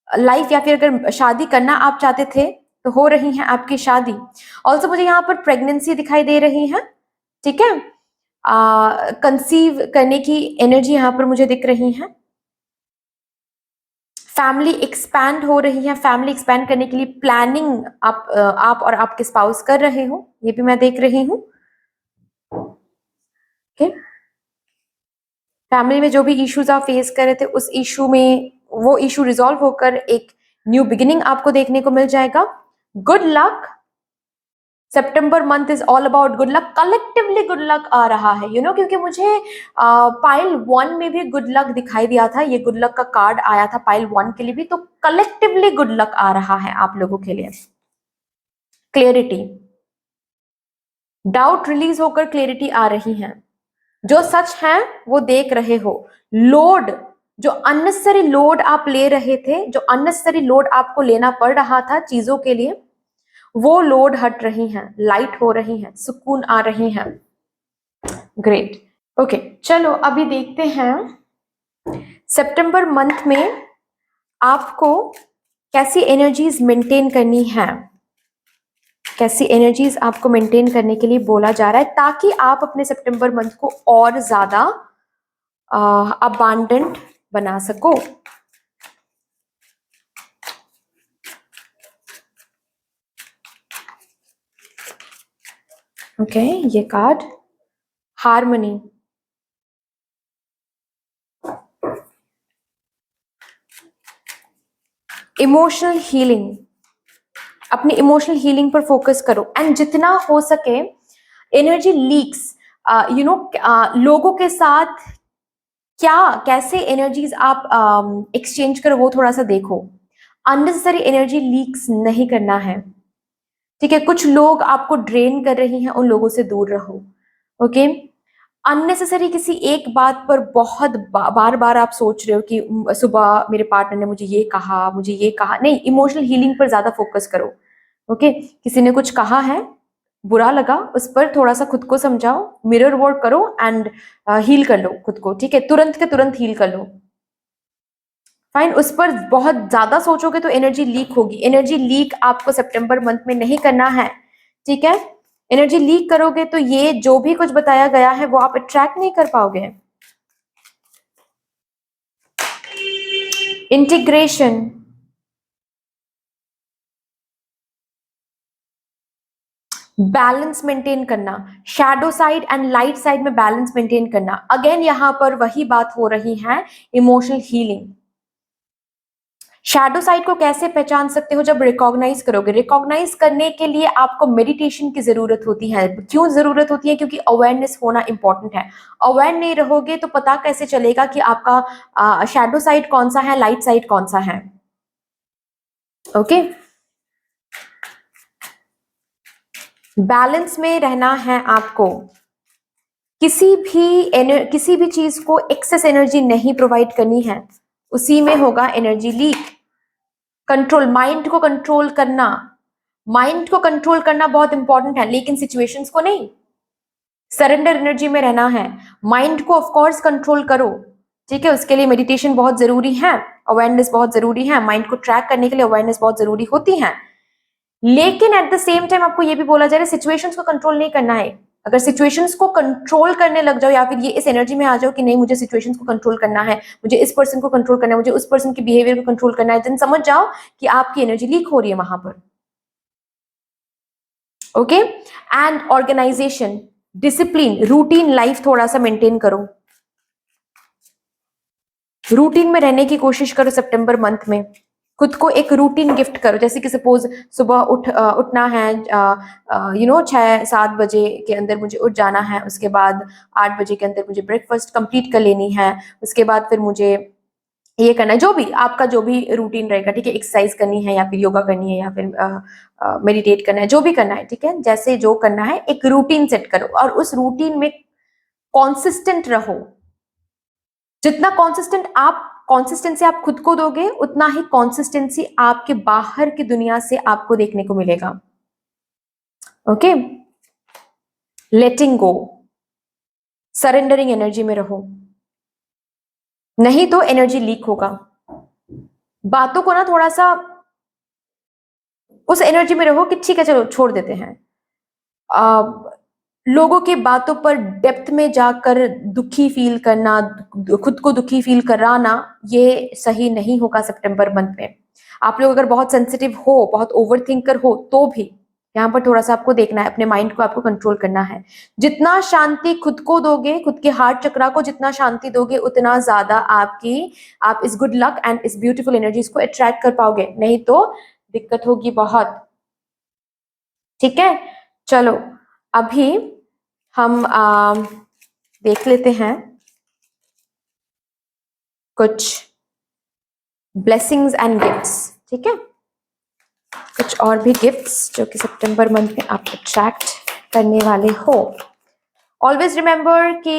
life, या फिर अगर शादी करना आप चाहते थे तो हो रही है आपकी शादी। ऑल्सो मुझे यहाँ पर प्रेगनेंसी दिखाई दे रही है, ठीक है। कंसीव करने की एनर्जी यहाँ पर मुझे दिख रही है। फैमिली एक्सपैंड हो रही है, फैमिली एक्सपैंड करने के लिए प्लानिंग आप और आपके स्पाउस कर रहे हो, ये भी मैं देख रही हूँ। ओके, फैमिली में जो भी इश्यूज आप फेस कर रहे थे, उस इशू में वो इशू रिजॉल्व होकर एक न्यू बिगिनिंग आपको देखने को मिल जाएगा। Good luck. September month is all about good luck, collectively good luck आ रहा है, क्योंकि मुझे पाइल 1 में भी गुड लक दिखाई दिया था, ये गुड लक का कार्ड आया था पाइल 1 के लिए भी, तो कलेक्टिवली गुड लक आ रहा है आप लोगों के लिए। क्लियरिटी, डाउट रिलीज होकर क्लियरिटी आ रही है। जो सच है वो देख रहे हो। लोड, जो अननेसेसरी लोड आप ले रहे थे, जो अननेसेसरी लोड आपको लेना पड़ रहा था चीजों के लिए, वो लोड हट रही हैं, लाइट हो रही हैं, सुकून आ रही हैं। ग्रेट। ओके, चलो अभी देखते हैं सितंबर मंथ में आपको कैसी एनर्जीज मेंटेन करनी है, कैसी एनर्जीज आपको मेंटेन करने के लिए बोला जा रहा है, ताकि आप अपने सितंबर मंथ को और ज्यादा अबांडेंट बना सको। ओके, ये कार्ड हार्मनी, इमोशनल हीलिंग, अपनी इमोशनल हीलिंग पर फोकस करो एंड जितना हो सके एनर्जी लीक्स, लोगों के साथ क्या कैसे एनर्जीज आप एक्सचेंज करो वो थोड़ा सा देखो। अननेसेसरी एनर्जी लीक्स नहीं करना है, ठीक है। कुछ लोग आपको ड्रेन कर रही हैं, उन लोगों से दूर रहो। ओके, अननेसेसरी किसी एक बात पर बहुत बार बार आप सोच रहे हो कि सुबह मेरे पार्टनर ने मुझे ये कहा, मुझे ये कहा, नहीं, इमोशनल हीलिंग पर ज्यादा फोकस करो। ओके, किसी ने कुछ कहा है, बुरा लगा, उस पर थोड़ा सा खुद को समझाओ, मिरर वर्क करो एंड हील कर लो खुद को, ठीक है। तुरंत के तुरंत हील कर लो। फाइन, उस पर बहुत ज्यादा सोचोगे तो एनर्जी लीक होगी। एनर्जी लीक आपको सितंबर मंथ में नहीं करना है, ठीक है। एनर्जी लीक करोगे तो ये जो भी कुछ बताया गया है वो आप अट्रैक्ट नहीं कर पाओगे। इंटीग्रेशन, बैलेंस मेंटेन करना, shadow side and light side में बैलेंस मेंटेन करना। अगेन यहां पर वही बात हो रही है, इमोशनल हीलिंग। शैडो साइड को कैसे पहचान सकते हो? जब रिकॉग्नाइज करोगे। रिकॉग्नाइज करने के लिए आपको मेडिटेशन की जरूरत होती है। क्यों जरूरत होती है? क्योंकि अवेयरनेस होना इंपॉर्टेंट है। अवेयर नहीं रहोगे तो पता कैसे चलेगा कि आपका शैडो साइड कौन सा है, लाइट साइड कौन सा है। ओके, बैलेंस में रहना है आपको। किसी भी चीज को एक्सेस एनर्जी नहीं प्रोवाइड करनी है, उसी में होगा एनर्जी लीक। कंट्रोल, माइंड को कंट्रोल करना, माइंड को कंट्रोल करना बहुत इंपॉर्टेंट है, लेकिन सिचुएशंस को नहीं। सरेंडर एनर्जी में रहना है। माइंड को ऑफ कोर्स कंट्रोल करो, ठीक है। उसके लिए मेडिटेशन बहुत जरूरी है, अवेयरनेस बहुत जरूरी है, माइंड को ट्रैक करने के लिए अवेयरनेस बहुत जरूरी होती है। लेकिन एट द सेम टाइम आपको ये भी बोला जा रहा है सिचुएशंस को कंट्रोल नहीं करना है। अगर सिचुएशंस को कंट्रोल करने लग जाओ या फिर ये इस एनर्जी में आ जाओ कि नहीं मुझे सिचुएशंस को कंट्रोल करना है, मुझे इस पर्सन को कंट्रोल करना है, मुझे उस पर्सन के बिहेवियर को कंट्रोल करना है, देन समझ जाओ कि आपकी एनर्जी लीक हो रही है वहां पर। Okay, and organisation, discipline, routine life थोड़ा सा मेंटेन करो, रूटीन में रहने की कोशिश करो सितंबर मंथ में। खुद को एक रूटीन गिफ्ट करो, जैसे कि सपोज सुबह उठना है, 6-7 बजे के अंदर मुझे उठ जाना है, उसके बाद 8 बजे के अंदर मुझे ब्रेकफास्ट कंप्लीट कर लेनी है, उसके बाद फिर मुझे ये करना है, जो भी आपका जो भी रूटीन रहेगा, ठीक है, एक्सरसाइज करनी है या फिर योगा करनी है या फिर मेडिटेट करना है, जो भी करना है, ठीक है, जैसे जो करना है एक रूटीन सेट करो और उस रूटीन में कॉन्सिस्टेंट रहो। जितना कॉन्सिस्टेंसी आप खुद को दोगे उतना ही कॉन्सिस्टेंसी आपके बाहर की दुनिया से आपको देखने को मिलेगा। ओके, लेटिंग गो, सरेंडरिंग एनर्जी में रहो, नहीं तो एनर्जी लीक होगा। बातों को ना थोड़ा सा उस एनर्जी में रहो कि ठीक है चलो छोड़ देते हैं। लोगों के बातों पर डेप्थ में जाकर दुखी फील करना, खुद को दुखी फील कराना, ये सही नहीं होगा सितंबर मंथ में। आप लोग अगर बहुत सेंसिटिव हो, बहुत ओवर थिंकर हो, तो भी यहाँ पर थोड़ा सा आपको देखना है, अपने माइंड को आपको कंट्रोल करना है। जितना शांति खुद को दोगे, खुद के हार्ट चक्रा को जितना शांति दोगे, उतना ज्यादा आप इस गुड लक एंड इस ब्यूटीफुल एनर्जीज को अट्रैक्ट कर पाओगे, नहीं तो दिक्कत होगी बहुत। ठीक है, चलो अभी हम देख लेते हैं कुछ ब्लेसिंग्स एंड गिफ्ट्स। ठीक है, कुछ और भी गिफ्ट्स जो कि सितंबर मंथ में आप अट्रैक्ट करने वाले हो। ऑलवेज रिमेंबर कि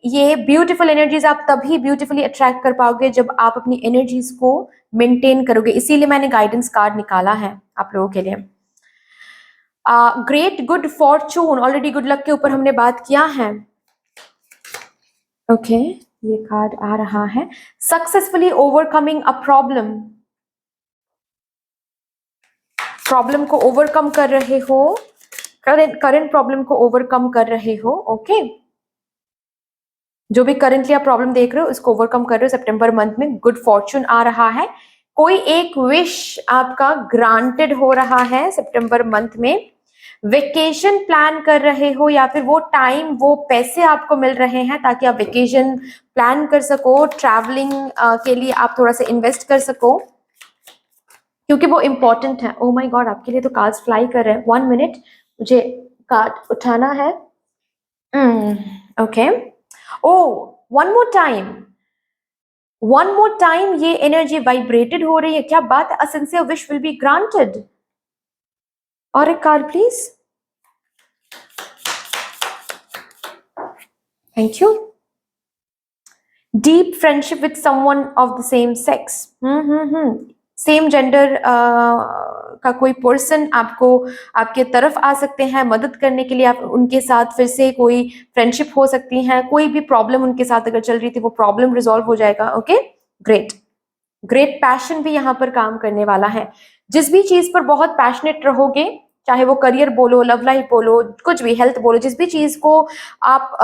ये ब्यूटीफुल एनर्जीज आप तभी ब्यूटीफुली अट्रैक्ट कर पाओगे जब आप अपनी एनर्जीज को मेंटेन करोगे। इसीलिए मैंने गाइडेंस कार्ड निकाला है आप लोगों के लिए। Great good Fortune, already good luck के ऊपर हमने बात किया है। ओके, ये कार्ड आ रहा है, सक्सेसफुली ओवरकमिंग अ प्रॉब्लम को ओवरकम कर रहे हो, करंट प्रॉब्लम को ओवरकम कर रहे हो। ओके, जो भी करंटली आप प्रॉब्लम देख रहे हो उसको ओवरकम कर रहे हो। सितंबर मंथ में गुड फॉर्चून आ रहा है, कोई एक विश आपका ग्रांटेड हो रहा है सितंबर मंथ में। वेकेशन प्लान कर रहे हो या फिर वो टाइम, वो पैसे आपको मिल रहे हैं ताकि आप वेकेशन प्लान कर सको, ट्रैवलिंग के लिए आप थोड़ा सा इन्वेस्ट कर सको, क्योंकि वो इम्पोर्टेंट है। ओ माय गॉड, आपके लिए तो कार्ड्स फ्लाई कर रहे हैं। 1 मिनट, मुझे कार्ड उठाना है। ओके, ओ वन मोर टाइम ये एनर्जी वाइब्रेटेड हो रही है, क्या बात है। अ sincere wish will be granted. और एक card please, thank you. Deep friendship with someone of the same sex, same gender का कोई पर्सन आपको आपके तरफ आ सकते हैं मदद करने के लिए। आप उनके साथ फिर से कोई फ्रेंडशिप हो सकती है, कोई भी प्रॉब्लम उनके साथ अगर चल रही थी वो प्रॉब्लम रिजॉल्व हो जाएगा। ओके, ग्रेट पैशन भी यहाँ पर काम करने वाला है। जिस भी चीज पर बहुत पैशनेट रहोगे, चाहे वो करियर बोलो, लव लाइफ बोलो, कुछ भी, हेल्थ बोलो, जिस भी चीज को आप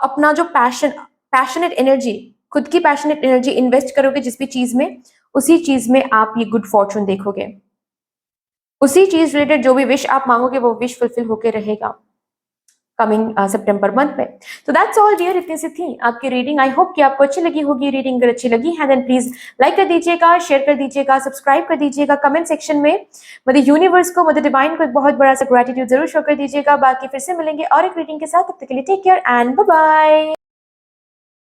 अपना जो पैशनेट एनर्जी, खुद की पैशनेट एनर्जी इन्वेस्ट करोगे जिस भी चीज में, उसी चीज में आप ये गुड फॉर्चून देखोगे। उसी चीज रिलेटेड जो भी विश आप मांगोगे वो विश फुलफिल होके रहेगा कमिंग सितंबर मंथ में। तो दैट्स ऑल डियर, इतनी सी थी आपकी रीडिंग। आई होप कि आपको अच्छी लगी होगी रीडिंग। अगर अच्छी लगी है देन प्लीज लाइक कर दीजिएगा, शेयर कर दीजिएगा, सब्सक्राइब कर दीजिएगा। कमेंट सेक्शन में मदर यूनिवर्स को, मदर डिवाइन को एक बहुत बड़ा सा ग्रेटिट्यूड जरूर शो कर दीजिएगा। बाकी फिर से मिलेंगे और एक रीडिंग के साथ, तब तक के लिए take care and bye bye.